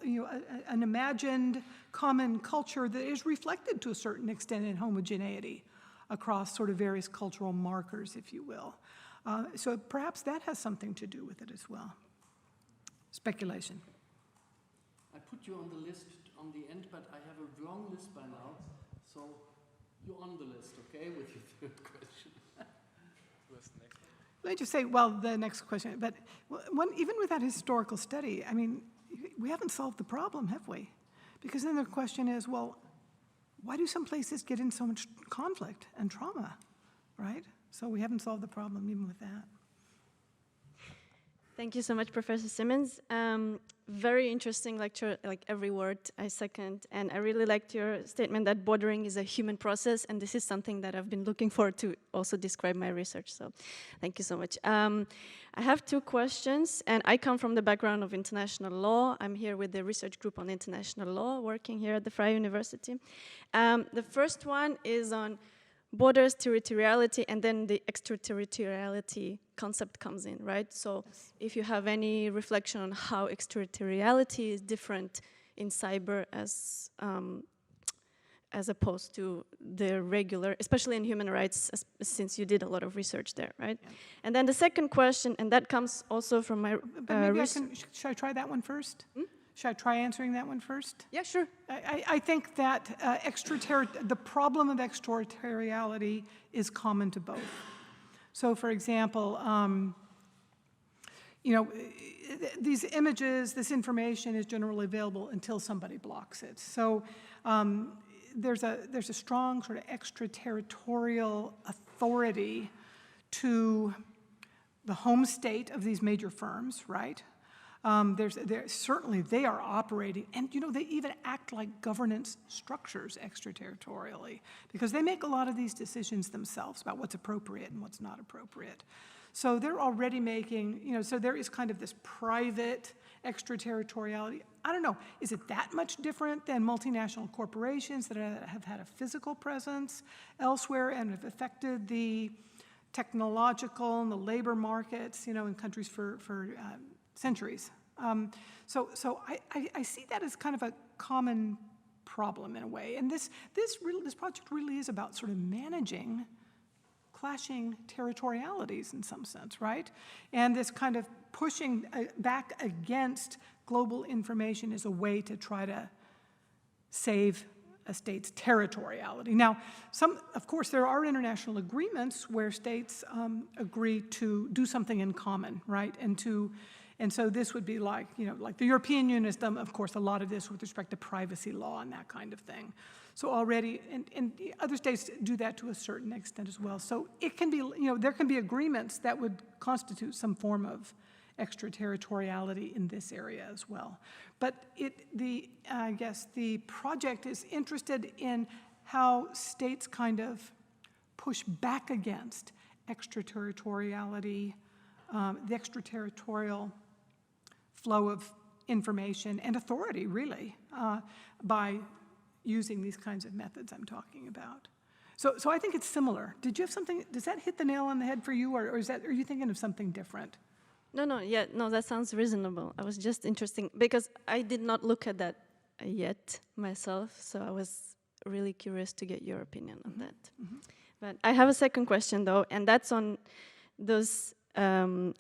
Speaker 2: an imagined common culture that is reflected to a certain extent in homogeneity across sort of various cultural markers, if you will. So perhaps that has something to do with it as well. Speculation.
Speaker 1: I put you on the list on the end, but I have a long list by now, so you're on the list, okay, with your third question.
Speaker 2: Let me just say, well, the next question, but even with that historical study, I mean, we haven't solved the problem, have we? Because then the question is, well, why do some places get in so much conflict and trauma, right? So we haven't solved the problem even with that.
Speaker 5: Thank you so much, Professor Simmons. Very interesting lecture, like every word I second. And I really liked your statement that bordering is a human process, and this is something that I've been looking for to also describe my research, so thank you so much. I have two questions, and I come from the background of international law. I'm here with the research group on international law, working here at the Freie University. The first one is on borders, territoriality, and then the extraterritoriality concept comes in, right? So if you have any reflection on how extraterritoriality is different in cyber as opposed to the regular, especially in human rights, since you did a lot of research there, right? Yeah. And then the second question, and that comes also from my research.
Speaker 2: Should I try that one first? Should I try answering that one first?
Speaker 5: Yeah, sure.
Speaker 2: I think that the problem of extraterritoriality is common to both. So, for example, these images, this information is generally available until somebody blocks it. So there's a strong sort of extraterritorial authority to the home state of these major firms, right? Certainly they are operating, and they even act like governance structures extraterritorially because they make a lot of these decisions themselves about what's appropriate and what's not appropriate. So they're already making, so there is kind of this private extraterritoriality. I don't know, is it that much different than multinational corporations that have had a physical presence elsewhere and have affected the technological and the labor markets, in countries for centuries? So I see that as kind of a common problem in a way. And this project really is about sort of managing clashing territorialities in some sense, right? And this kind of pushing back against global information is a way to try to save a state's territoriality. Now, of course, there are international agreements where states agree to do something in common, right? And so this would be like, like the European Union has done, of course, a lot of this with respect to privacy law and that kind of thing. So already, and other states do that to a certain extent as well. So it can be, there can be agreements that would constitute some form of extraterritoriality in this area as well. But I guess the project is interested in how states kind of push back against extraterritoriality, the extraterritorial flow of information and authority, really, by using these kinds of methods I'm talking about. So I think it's similar. Did you have something, does that hit the nail on the head for you, or are you thinking of something different?
Speaker 5: No, that sounds reasonable. I was just interested, because I did not look at that yet myself, so I was really curious to get your opinion on that. Mm-hmm. But I have a second question, though, and that's on those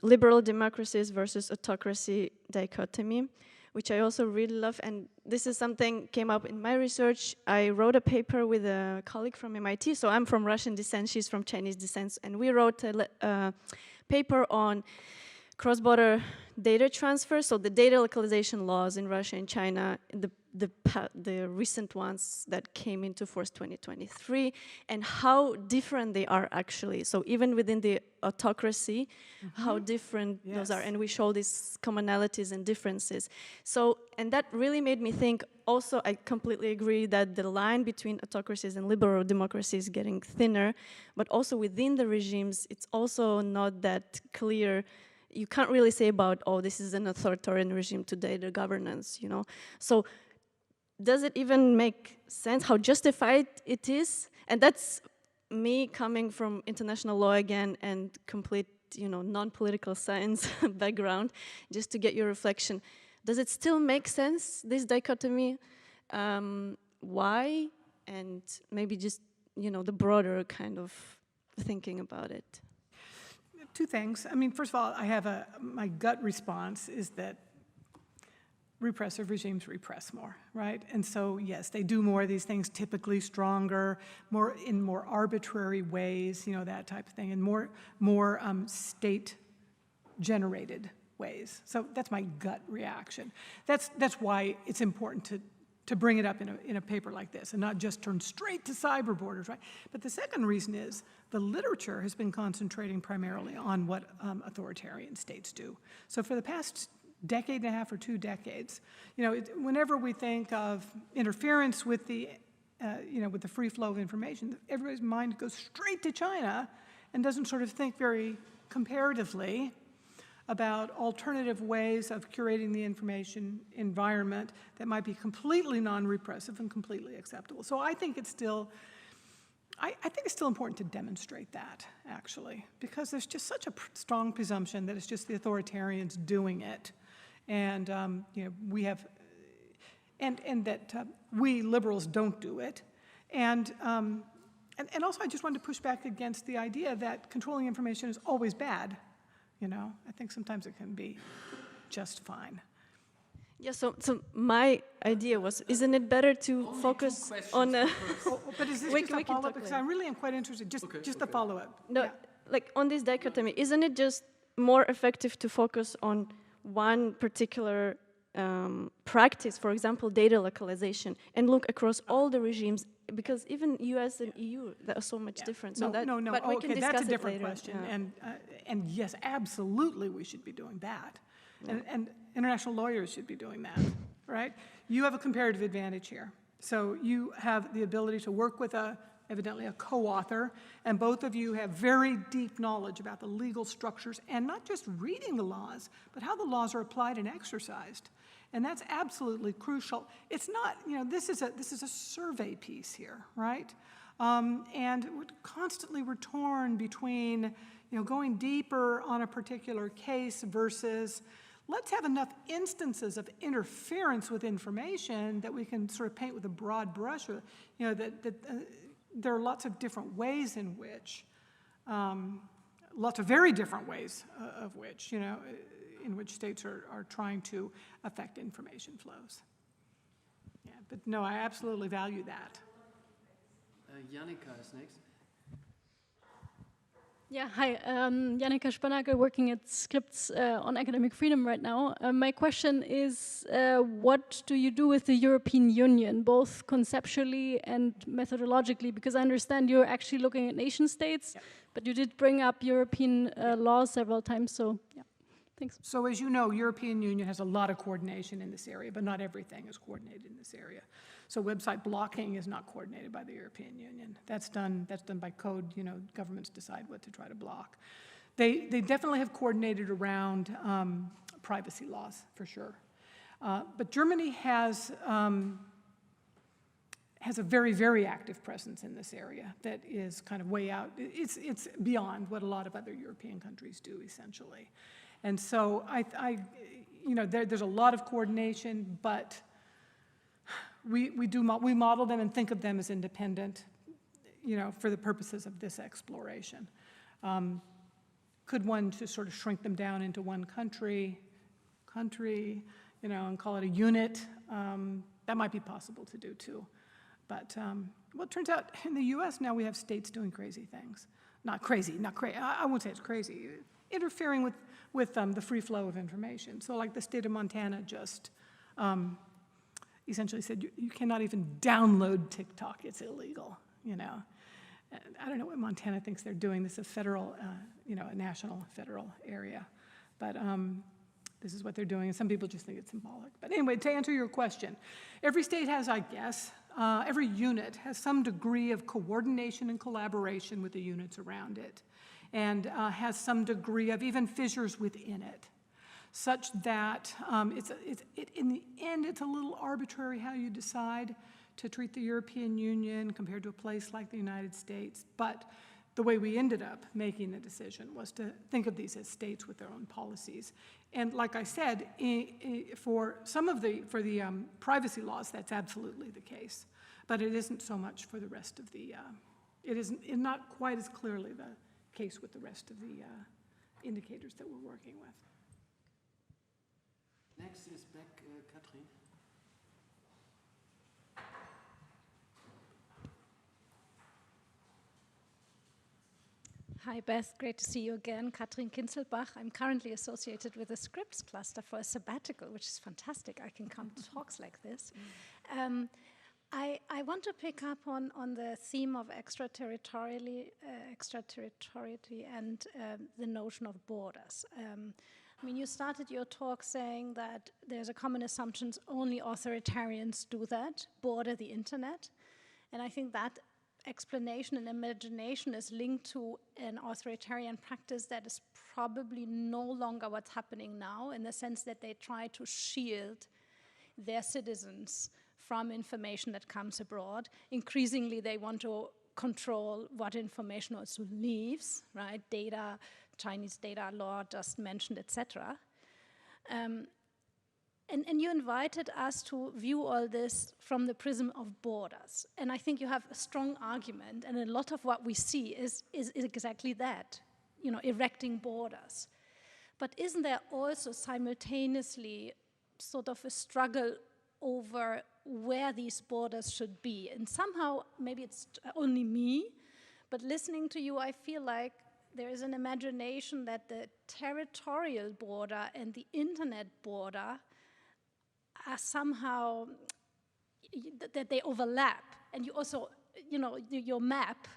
Speaker 5: liberal democracies versus autocracy dichotomy, which I also really love. And this is something came up in my research. I wrote a paper with a colleague from MIT. So I'm from Russian descent, she's from Chinese descent. And we wrote a paper on cross-border data transfer. So the data localization laws in Russia and China, the recent ones that came into force 2023, and how different they are actually. So even within the autocracy, how different those are. And we show these commonalities and differences. So, and that really made me think also, I completely agree that the line between autocracies and liberal democracy is getting thinner, but also within the regimes, it's also not that clear. You can't really say about, oh, this is an authoritarian regime to data governance, So does it even make sense how justified it is? And that's me coming from international law again and complete, non-political science background, just to get your reflection. Does it still make sense, this dichotomy? Why? And maybe just, the broader kind of thinking about it.
Speaker 2: Two things. I mean, first of all, my gut response is that repressive regimes repress more, right? And so, yes, they do more of these things, typically stronger, in more arbitrary ways, that type of thing, and more state-generated ways. So that's my gut reaction. That's why it's important to bring it up in a paper like this and not just turn straight to Cyberborders, right? But the second reason is the literature has been concentrating primarily on what authoritarian states do. So for the past decade and a half or 2 decades, whenever we think of interference with the free flow of information, everybody's mind goes straight to China and doesn't sort of think very comparatively about alternative ways of curating the information environment that might be completely non-repressive and completely acceptable. So I think it's still important to demonstrate that, actually, because there's just such a strong presumption that it's just the authoritarians doing it, and we have, and that we liberals don't do it, and also I just wanted to push back against the idea that controlling information is always bad. I think sometimes it can be just fine.
Speaker 5: Yeah, so my idea was, isn't it better to focus on...
Speaker 2: but is this just a follow-up? Because I really am quite interested, just a follow-up.
Speaker 5: No, like on this dichotomy, isn't it just more effective to focus on one particular practice, for example, data localization, and look across all the regimes? Because even US and EU, they are so much different. So
Speaker 2: No.
Speaker 5: But we can discuss
Speaker 2: that's a different
Speaker 5: later.
Speaker 2: question. Yeah. And yes, absolutely, we should be doing that. Yeah. And international lawyers should be doing that, right? You have a comparative advantage here. So you have the ability to work with evidently a co-author, and both of you have very deep knowledge about the legal structures, and not just reading the laws, but how the laws are applied and exercised. And that's absolutely crucial. It's not, this is a survey piece here, right? And constantly we're torn between, going deeper on a particular case versus let's have enough instances of interference with information that we can sort of paint with a broad brush, or, there are lots of different ways in which, lots of very different ways of which, in which states are trying to affect information flows. Yeah, but no, I absolutely value that.
Speaker 1: Jannika is next.
Speaker 6: Yeah, hi, Jannika Spannagel, working at Scripts on academic freedom right now. My question is, what do you do with the European Union, both conceptually and methodologically? Because I understand you're actually looking at nation states, but you did bring up European law several times, so yeah, thanks.
Speaker 2: So as you know, European Union has a lot of coordination in this area, but not everything is coordinated in this area. So website blocking is not coordinated by the European Union. That's done by code, governments decide what to try to block. They definitely have coordinated around privacy laws, for sure. But Germany has a very, very active presence in this area that is kind of way out. It's beyond what a lot of other European countries do, essentially. And so there's a lot of coordination, but we model them and think of them as independent, for the purposes of this exploration. Could one just sort of shrink them down into one country, and call it a unit? That might be possible to do too. But well, it turns out in the U.S. now we have states doing crazy things. Not crazy. I won't say it's crazy. Interfering with the free flow of information. So like the state of Montana just essentially said you cannot even download TikTok, it's illegal, And I don't know what Montana thinks they're doing. This is a federal, a national federal area. But this is what they're doing, and some people just think it's symbolic. But anyway, to answer your question, every state has, I guess, every unit has some degree of coordination and collaboration with the units around it, and has some degree of even fissures within it, such that in the end, it's a little arbitrary how you decide to treat the European Union compared to a place like the United States. But the way we ended up making the decision was to think of these as states with their own policies. And like I said, for the privacy laws, that's absolutely the case. But it isn't so much for the rest of the, it's not quite as clearly the case with the rest of the indicators that we're working with.
Speaker 1: Next is back Katrin.
Speaker 7: Hi, Beth. Great to see you again. Katrin Kinzelbach. I'm currently associated with the Scripps cluster for a sabbatical, which is fantastic. I can come to talks like this. I want to pick up on the theme of extraterritoriality and the notion of borders. You started your talk saying that there's a common assumption only authoritarians do that, border the internet. And I think that explanation and imagination is linked to an authoritarian practice that is probably no longer what's happening now, in the sense that they try to shield their citizens from information that comes abroad. Increasingly, they want to control what information also leaves, right? Data, Chinese data law just mentioned, etc. And you invited us to view all this from the prism of borders. And I think you have a strong argument, and a lot of what we see is exactly that, erecting borders. But isn't there also simultaneously sort of a struggle over where these borders should be? And somehow, maybe it's only me, but listening to you, I feel like there is an imagination that the territorial border and the internet border are somehow, that they overlap. And you also, your map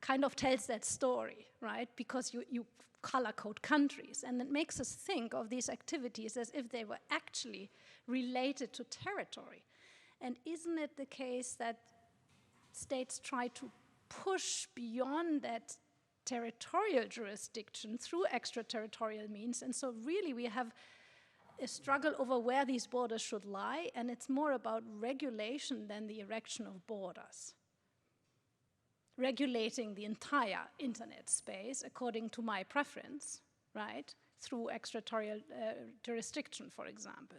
Speaker 7: kind of tells that story, right? Because you color code countries. And it makes us think of these activities as if they were actually related to territory. And isn't it the case that states try to push beyond that territorial jurisdiction through extraterritorial means? And so really we have a struggle over where these borders should lie, and it's more about regulation than the erection of borders. Regulating the entire internet space according to my preference, right? Through extraterritorial jurisdiction, for example.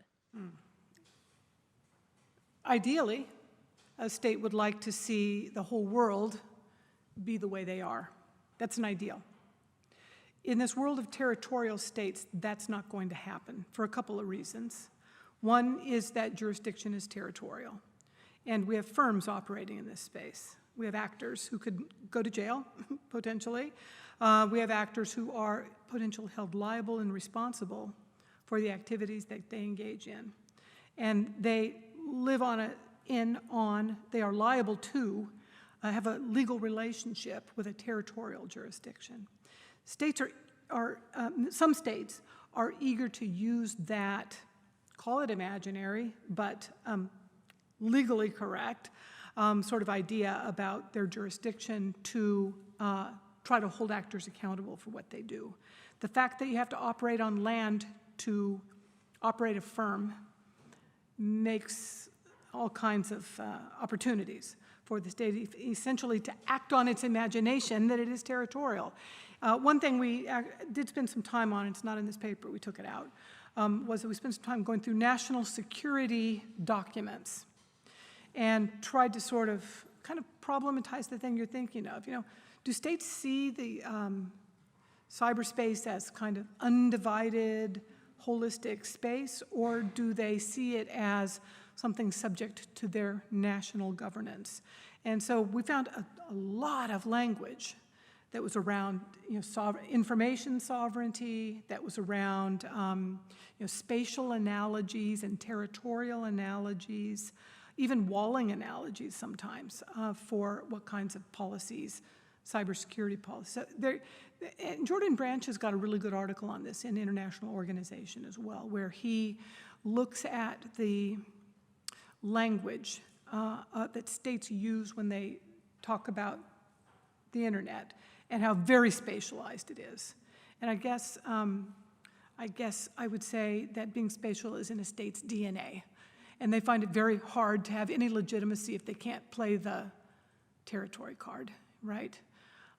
Speaker 2: Ideally, a state would like to see the whole world be the way they are. That's an ideal. In this world of territorial states, that's not going to happen for a couple of reasons. One is that jurisdiction is territorial, and we have firms operating in this space. We have actors who could go to jail, potentially. We have actors who are potentially held liable and responsible for the activities that they engage in. And they live they are liable to have a legal relationship with a territorial jurisdiction. States some states are eager to use that, call it imaginary, but legally correct, sort of idea about their jurisdiction to try to hold actors accountable for what they do. The fact that you have to operate on land to operate a firm makes all kinds of opportunities for the state essentially to act on its imagination that it is territorial. One thing we did spend some time on, it's not in this paper, we took it out, was that we spent some time going through national security documents and tried to sort of kind of problematize the thing you're thinking of. You know, do states see the cyberspace as kind of undivided, holistic space, or do they see it as something subject to their national governance? And so we found a lot of language that was around, you know, information sovereignty, that was around, you know, spatial analogies and territorial analogies, even walling analogies sometimes for what kinds of policies, cybersecurity policies. So Jordan Branch has got a really good article on this in International Organization as well, where he looks at the language that states use when they talk about the internet and how very spatialized it is. And I guess I would say that being spatial is in a state's DNA. And they find it very hard to have any legitimacy if they can't play the territory card, right?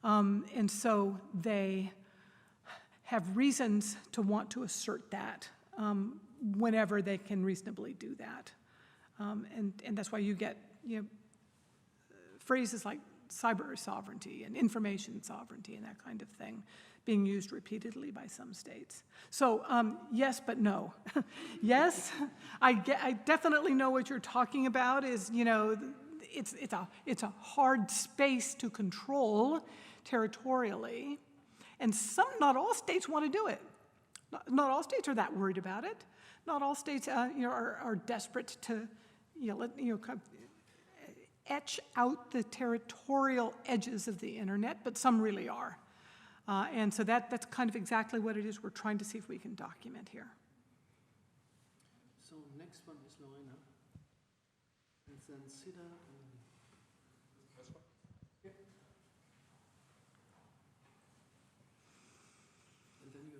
Speaker 2: And so they have reasons to want to assert that whenever they can reasonably do that. And that's why you get, you know, phrases like cyber sovereignty and information sovereignty and that kind of thing being used repeatedly by some states. So yes, but no. Yes, I definitely know what you're talking about is, you know, it's a hard space to control territorially, and not all states want to do it. Not all states are that worried about it. Not all states, you know, are desperate to, you know, kind of etch out the territorial edges of the internet, but some really are. And so that's kind of exactly what it is we're trying to see if we can document here.
Speaker 1: So next one is Lorena. And then Sida. Yeah. And then you.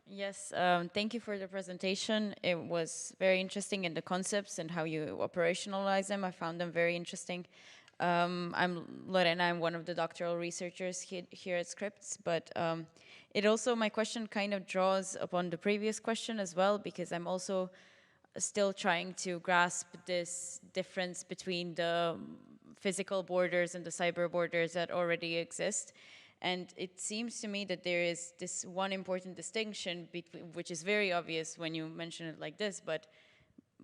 Speaker 8: Yes, thank you for the presentation. It was very interesting in the concepts and how you operationalize them. I found them very interesting. I'm Lorena, I'm one of the doctoral researchers here at Scripts, but my question kind of draws upon the previous question as well, because I'm also still trying to grasp this difference between the physical borders and the cyber borders that already exist. And it seems to me that there is this one important distinction between, which is very obvious when you mention it like this, but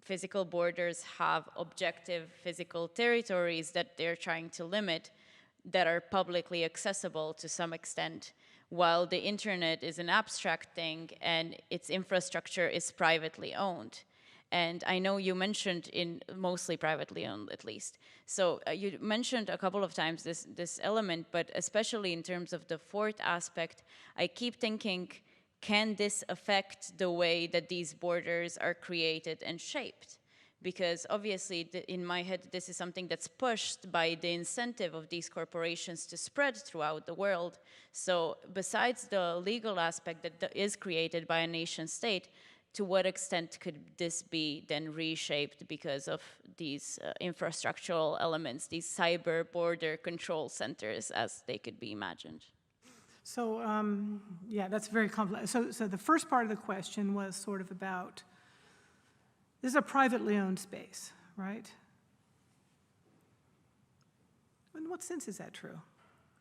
Speaker 8: physical borders have objective physical territories that they're trying to limit that are publicly accessible to some extent, while the internet is an abstract thing and its infrastructure is privately owned. And I know you mentioned mostly privately owned, at least. So you mentioned a couple of times this element, but especially in terms of the fourth aspect, I keep thinking, can this affect the way that these borders are created and shaped? Because obviously, in my head, this is something that's pushed by the incentive of these corporations to spread throughout the world. So besides the legal aspect that is created by a nation state, to what extent could this be then reshaped because of these infrastructural elements, these cyber border control centers, as they could be imagined?
Speaker 2: So, yeah, that's very complex. So the first part of the question was sort of about, this is a privately owned space, right? In what sense is that true?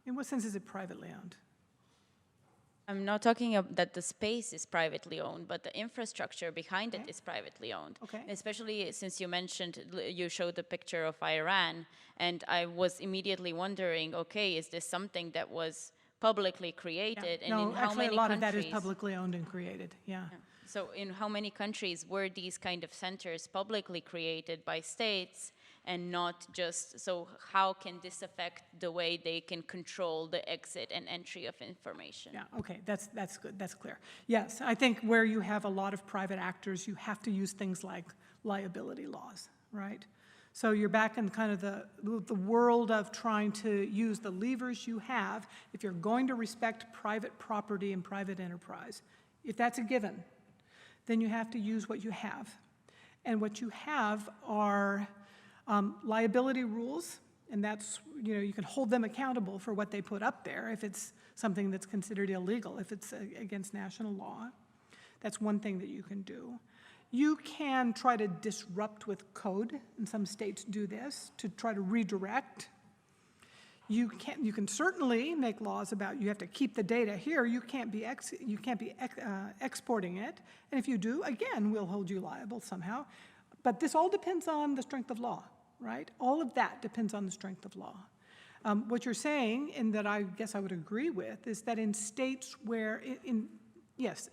Speaker 2: In what sense is it privately owned?
Speaker 8: I'm not talking about that the space is privately owned, but the infrastructure behind it is privately owned.
Speaker 2: Okay.
Speaker 8: Especially since you mentioned, you showed the picture of Iran, and I was immediately wondering, okay, is this something that was publicly created? And
Speaker 2: No,
Speaker 8: in how
Speaker 2: actually,
Speaker 8: many
Speaker 2: a lot
Speaker 8: countries?
Speaker 2: of that is publicly owned and created, yeah.
Speaker 8: So in how many countries were these kind of centers publicly created by states and not just, so how can this affect the way they can control the exit and entry of information?
Speaker 2: Yeah, okay, that's good, that's clear. Yes, I think where you have a lot of private actors, you have to use things like liability laws, right? So you're back in kind of the world of trying to use the levers you have if you're going to respect private property and private enterprise. If that's a given, then you have to use what you have. And what you have are liability rules, and that's, you can hold them accountable for what they put up there if it's something that's considered illegal, if it's against national law. That's one thing that you can do. You can try to disrupt with code, and some states do this, to try to redirect. You can certainly make laws about you have to keep the data here. You can't be exporting it. And if you do, again, we'll hold you liable somehow. But this all depends on the strength of law, right? All of that depends on the strength of law. What you're saying, and that I guess I would agree with, is that in states where, in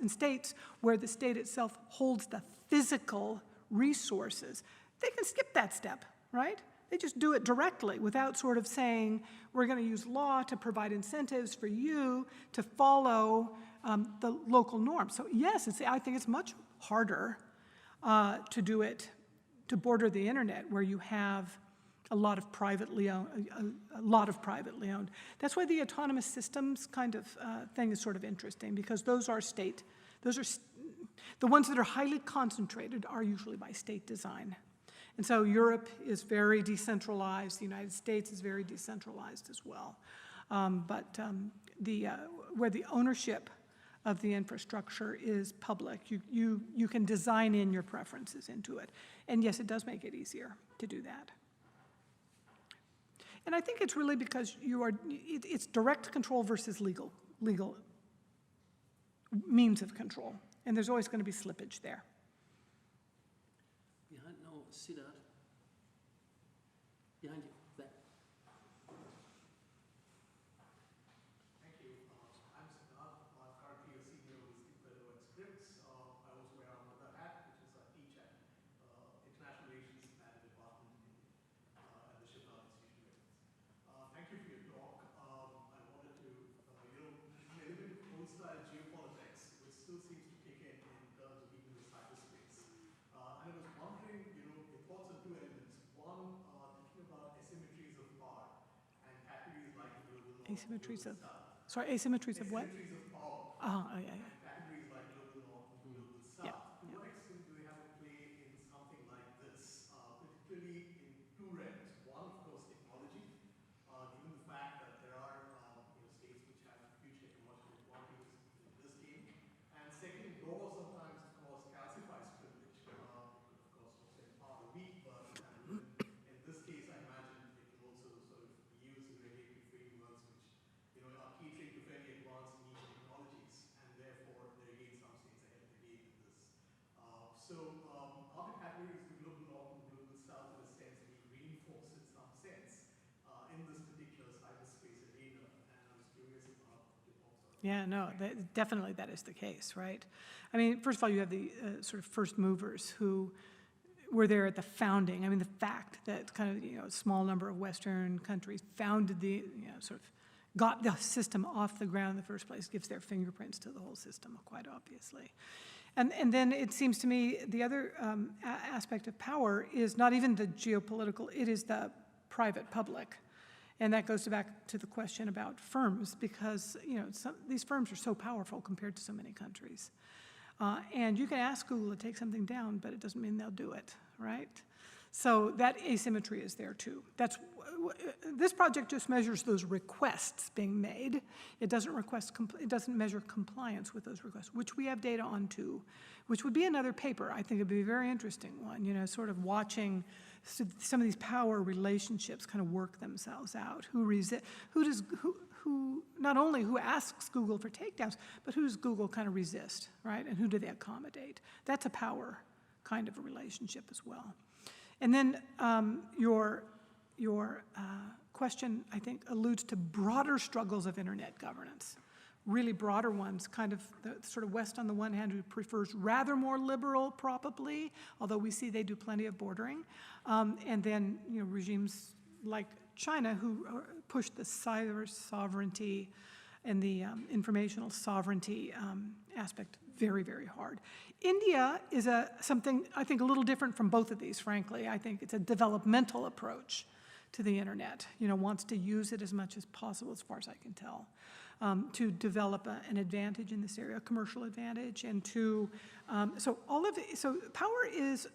Speaker 2: states where the state itself holds the physical resources, they can skip that step, right? They just do it directly without sort of saying, we're going to use law to provide incentives for you to follow the local norms. So yes, I think it's much harder to do it, to border the internet where you have a lot of privately owned, That's why the autonomous systems kind of thing is sort of interesting, because those are the ones that are highly concentrated are usually by state design. And so Europe is very decentralized. The United States is very decentralized as well. Where the ownership of the infrastructure is public, you can design in your preferences into it. And yes, it does make it easier to do that. And I think it's really because it's direct control versus legal means of control. And there's always going to be slippage there.
Speaker 1: Behind, no, see that? Behind you, there.
Speaker 9: Thank you. I'm Siddharth, currently a senior visiting fellow at Scripps. I also wear another hat, which is I teach at International Relations at the department at the Shipyard Institute. Thank you for your talk. I wanted to, an element of old-style geopolitics, which still seems to kick in terms of even the cyberspace. And I was wondering, your thoughts on two elements. One, thinking about asymmetries of power and categories like global north,
Speaker 2: Asymmetries
Speaker 9: global
Speaker 2: of,
Speaker 9: south.
Speaker 2: sorry, asymmetries of what?
Speaker 9: Asymmetries of power.
Speaker 2: Oh, yeah.
Speaker 9: And categories like global north and global south.
Speaker 2: Yeah.
Speaker 9: To what extent do they have a play in something like this, particularly in two realms? One, of course, technology, given the fact that there are states which have huge technological advantages in this game. And second, law sometimes, of course, calcifies privilege. It could, of course, also empower the weak, but in this case, I imagine it can also sort of use the regulatory frameworks which are catering to fairly advanced niche technologies, and therefore there are again some states ahead of the game in this. Are the categories the global north and the global south in a sense being reinforced in some sense in this particular cyberspace arena? And I was curious about your thoughts on that.
Speaker 2: Yeah, no, definitely that is the case, right? I mean, first of all, you have the sort of first movers who were there at the founding. I mean, the fact that kind of, a small number of Western countries founded the, sort of got the system off the ground in the first place, gives their fingerprints to the whole system, quite obviously. And then it seems to me the other aspect of power is not even the geopolitical, it is the private-public. And that goes back to the question about firms, because these firms are so powerful compared to so many countries. And you can ask Google to take something down, but it doesn't mean they'll do it, right? So that asymmetry is there too. This project just measures those requests being made. It doesn't measure compliance with those requests, which we have data on too, which would be another paper. I think it'd be a very interesting one, sort of watching some of these power relationships kind of work themselves out. Not only who asks Google for takedowns, but who does Google kind of resist, right? And who do they accommodate? That's a power kind of a relationship as well. And then your question, I think, alludes to broader struggles of internet governance, really broader ones, kind of the sort of West on the one hand, who prefers rather more liberal, probably, although we see they do plenty of bordering, and then regimes like China who push the cyber sovereignty and the informational sovereignty aspect very, very hard. India is something, I think, a little different from both of these, frankly. I think it's a developmental approach to the internet, wants to use it as much as possible, as far as I can tell, to develop an advantage in this area, a commercial advantage, and to, so power is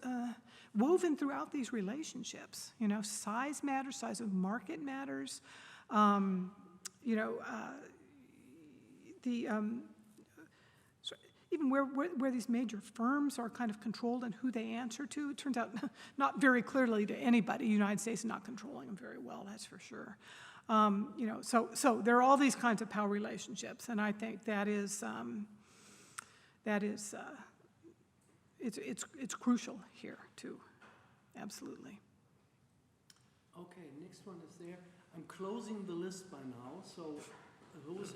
Speaker 2: woven throughout these relationships. Size matters, size of market matters, even where these major firms are kind of controlled and who they answer to, it turns out not very clearly to anybody. The United States is not controlling them very well, that's for sure. So there are all these kinds of power relationships, and I think it's crucial here too, absolutely.
Speaker 1: Okay, next one is there. I'm closing the list by now, so who's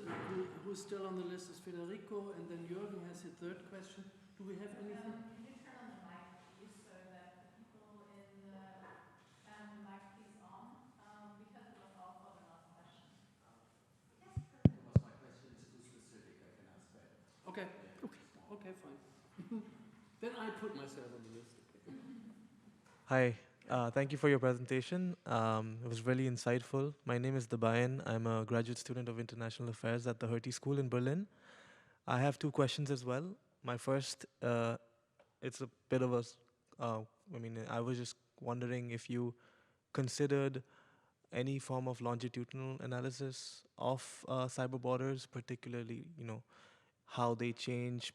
Speaker 1: still on the list is Federico, and then Jürgen has the third question. Do we have anything?
Speaker 10: Can you turn on the mic, please, so that the people in the mic please on, because it was also the last question. Yes, perfect.
Speaker 3: My question is too specific. I can ask that.
Speaker 1: Okay. Okay, fine. Then I put myself on the list. Okay.
Speaker 11: Hi. Thank you for your presentation. It was really insightful. My name is Debayan. I'm a graduate student of international affairs at the Hertie School in Berlin. I have two questions as well. My first, it's a bit of I was just wondering if you considered any form of longitudinal analysis of cyberborders, particularly, how they change,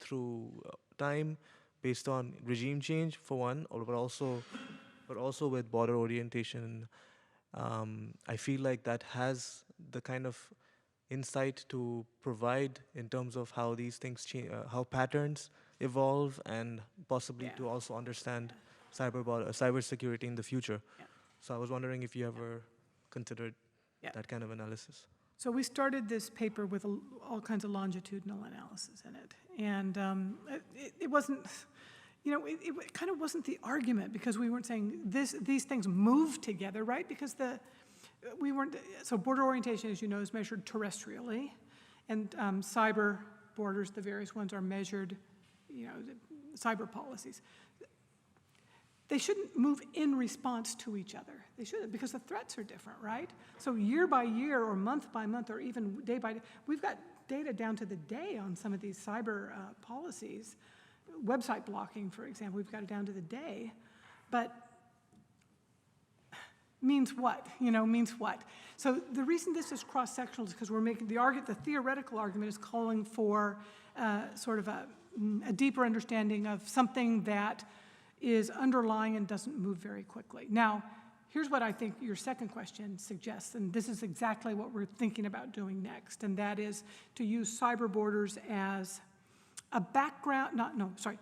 Speaker 11: through time, based on regime change, for one, but also with border orientation. I feel like that has the kind of insight to provide in terms of how these things change, how patterns evolve, and possibly to also understand cybersecurity in the future. Yeah. So I was wondering if you ever considered that kind of analysis.
Speaker 2: So we started this paper with all kinds of longitudinal analysis in it, and it wasn't. It kind of wasn't the argument, because we weren't saying these things move together, right? Because so border orientation, as you know, is measured terrestrially, and cyber borders, the various ones, are measured, cyber policies. They shouldn't move in response to each other. They shouldn't, because the threats are different, right? So year by year, or month by month, or even day by day, we've got data down to the day on some of these cyber policies. Website blocking, for example, we've got it down to the day, but means what? Means what? So the reason this is cross-sectional is because we're making the theoretical argument is calling for sort of a deeper understanding of something that is underlying and doesn't move very quickly. Now, here's what I think your second question suggests, and this is exactly what we're thinking about doing next, and that is to use Cyberborders as a background,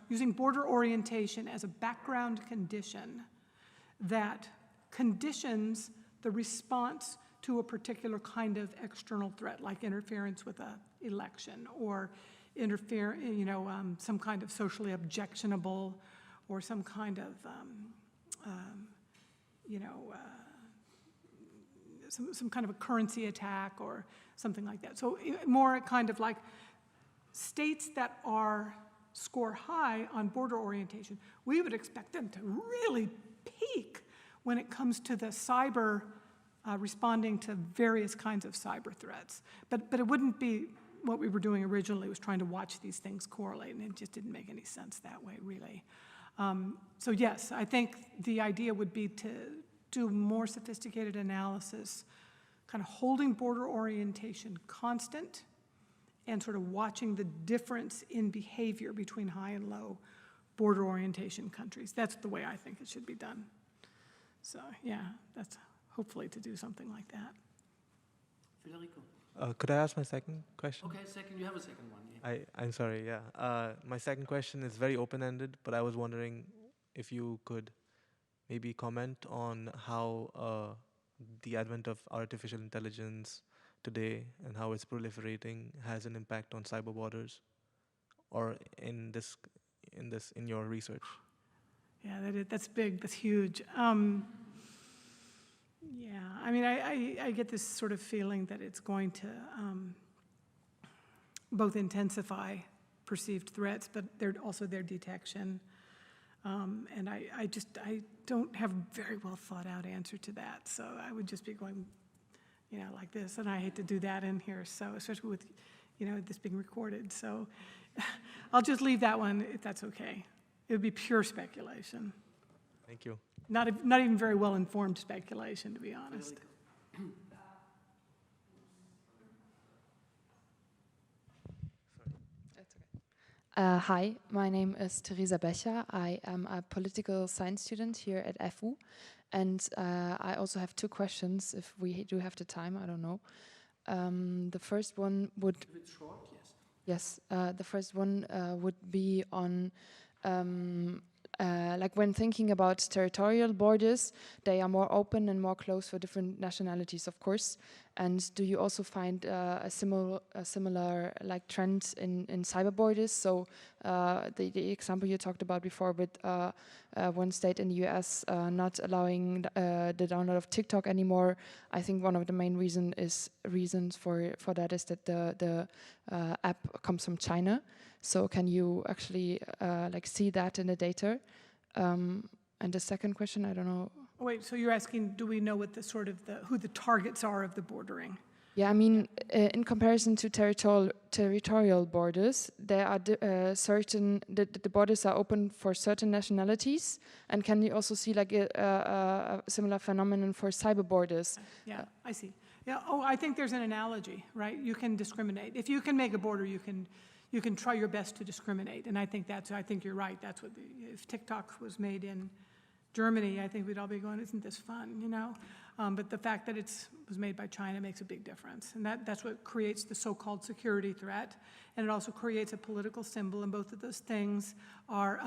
Speaker 2: using border orientation as a background condition that conditions the response to a particular kind of external threat, like interference with an election, or some kind of socially objectionable, or some kind of some kind of a currency attack or something like that. So more kind of like states that score high on border orientation, we would expect them to really peak when it comes to the cyber, responding to various kinds of cyber threats. But it wouldn't be what we were doing originally, was trying to watch these things correlate, and it just didn't make any sense that way, really. So yes, I think the idea would be to do more sophisticated analysis, kind of holding border orientation constant and sort of watching the difference in behavior between high and low border orientation countries. That's the way I think it should be done. So yeah, that's hopefully to do something like that.
Speaker 1: Federico.
Speaker 11: Could I ask my second question?
Speaker 1: Okay, second, you have a second one. Yeah.
Speaker 11: I'm sorry, yeah. My second question is very open-ended, but I was wondering if you could maybe comment on how the advent of artificial intelligence today and how it's proliferating has an impact on cyber borders, or in your research.
Speaker 2: Yeah, that's big, that's huge. Yeah, I mean, I get this sort of feeling that it's going to both intensify perceived threats, but also their detection. And I don't have a very well thought out answer to that. So I would just be going, like this. And I hate to do that in here, so especially with, this being recorded. So I'll just leave that one if that's okay. It would be pure speculation.
Speaker 11: Thank you.
Speaker 2: Not even very well-informed speculation, to be honest.
Speaker 12: Hi, my name is Theresa Becher. I am a political science student here at FU, and I also have two questions, if we do have the time, I don't know. The first one would...
Speaker 1: If it's short, yes.
Speaker 12: Yes, the first one would be on... like when thinking about territorial borders, they are more open and more close for different nationalities, of course. And do you also find a similar like trend in cyber borders? So the example you talked about before with one state in the US not allowing the download of TikTok anymore. I think one of the main reasons for that is that the app comes from China. So can you actually like see that in the data? And the second question, I don't know.
Speaker 2: Oh, wait, so you're asking, do we know what who the targets are of the bordering?
Speaker 12: Yeah, I mean, in comparison to territorial borders, there are the borders are open for certain nationalities. And can you also see like a similar phenomenon for cyber borders?
Speaker 2: Yeah, I see. Yeah. Oh, I think there's an analogy, right? You can discriminate. If you can make a border, you can try your best to discriminate. And I think you're right. That's what if TikTok was made in Germany, I think we'd all be going, isn't this fun, But the fact that it was made by China makes a big difference. And that's what creates the so-called security threat. And it also creates a political symbol, and both of those things are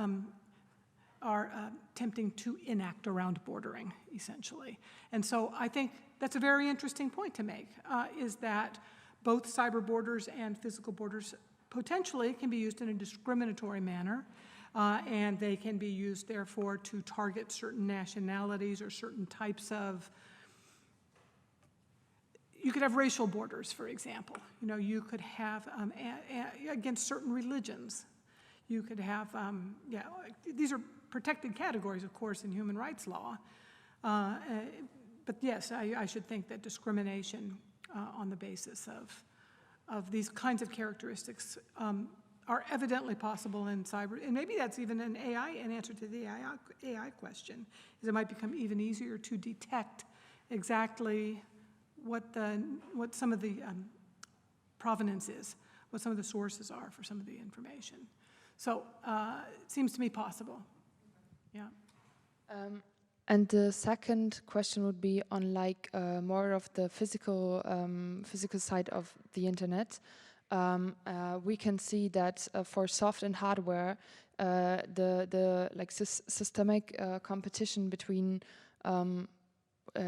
Speaker 2: tempting to enact around bordering, essentially. And so I think that's a very interesting point to make, is that both cyber borders and physical borders potentially can be used in a discriminatory manner, and they can be used, therefore, to target certain nationalities or certain types of... You could have racial borders, for example. You could have against certain religions. You could have, these are protected categories, of course, in human rights law. But yes, I should think that discrimination on the basis of these kinds of characteristics are evidently possible in cyber, and maybe that's even an answer to the AI question, is it might become even easier to detect exactly what some of the provenance is, what some of the sources are for some of the information. So it seems to me possible. Yeah.
Speaker 12: And the second question would be on like more of the physical side of the internet. We can see that for soft and hardware, the like systemic competition between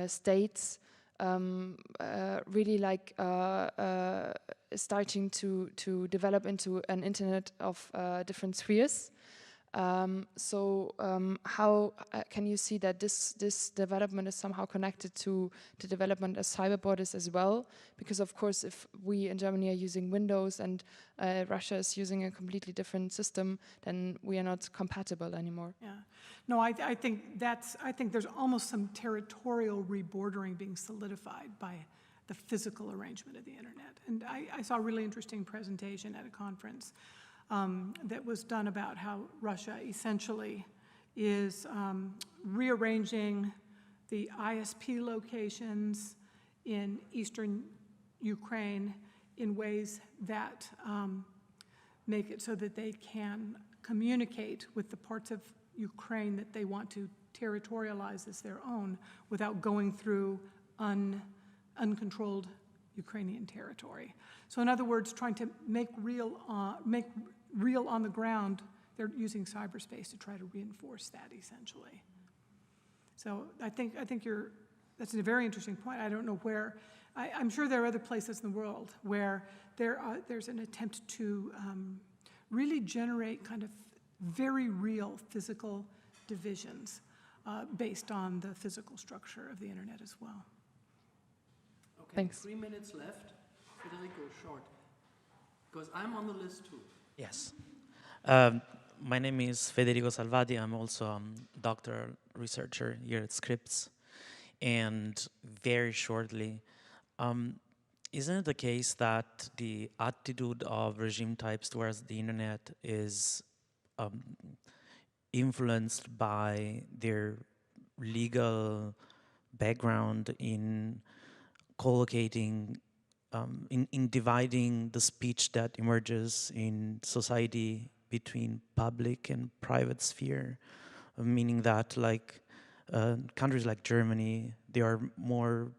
Speaker 12: states really like starting to develop into an internet of different spheres. How can you see that this development is somehow connected to the development of Cyberborders as well? Because of course, if we in Germany are using Windows and Russia is using a completely different system, then we are not compatible anymore.
Speaker 2: Yeah, no, I think there's almost some territorial rebordering being solidified by the physical arrangement of the internet. And I saw a really interesting presentation at a conference that was done about how Russia essentially is rearranging the ISP locations in eastern Ukraine in ways that make it so that they can communicate with the parts of Ukraine that they want to territorialize as their own without going through uncontrolled Ukrainian territory. So in other words, trying to make real on the ground, they're using cyberspace to try to reinforce that essentially. So I think that's a very interesting point. I don't know where, I'm sure there are other places in the world where there's an attempt to really generate kind of very real physical divisions based on the physical structure of the internet as well.
Speaker 1: Okay,
Speaker 12: Thanks.
Speaker 1: 3 minutes left. Federico, short. Because I'm on the list too.
Speaker 13: Yes. My name is Federico Salvati. I'm also a doctoral researcher here at Scripps. And very shortly, isn't it the case that the attitude of regime types towards the internet is influenced by their legal background in collocating, in dividing the speech that emerges in society between public and private sphere, meaning that like countries like Germany, they are more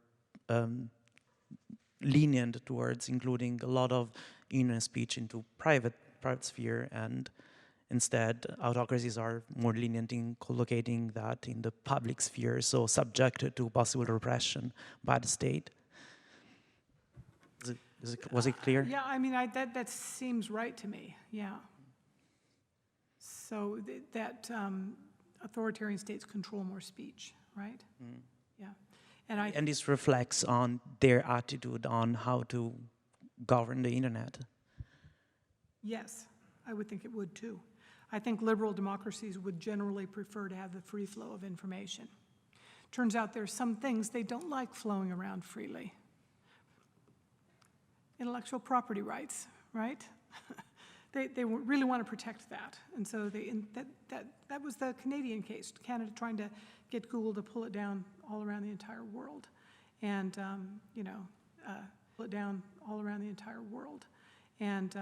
Speaker 13: lenient towards including a lot of internet speech into private sphere, and instead autocracies are more lenient in collocating that in the public sphere, so subjected to possible repression by the state. Was it clear?
Speaker 2: Yeah, I mean, that seems right to me, yeah. So that authoritarian states control more speech, right? Mm. Yeah.
Speaker 13: And this reflects on their attitude on how to govern the internet.
Speaker 2: Yes, I would think it would too. I think liberal democracies would generally prefer to have the free flow of information. Turns out there's some things they don't like flowing around freely. Intellectual property rights, right? They really want to protect that. And so that was the Canadian case, Canada trying to get Google to pull it down all around the entire world. And, pull it down all around the entire world. And,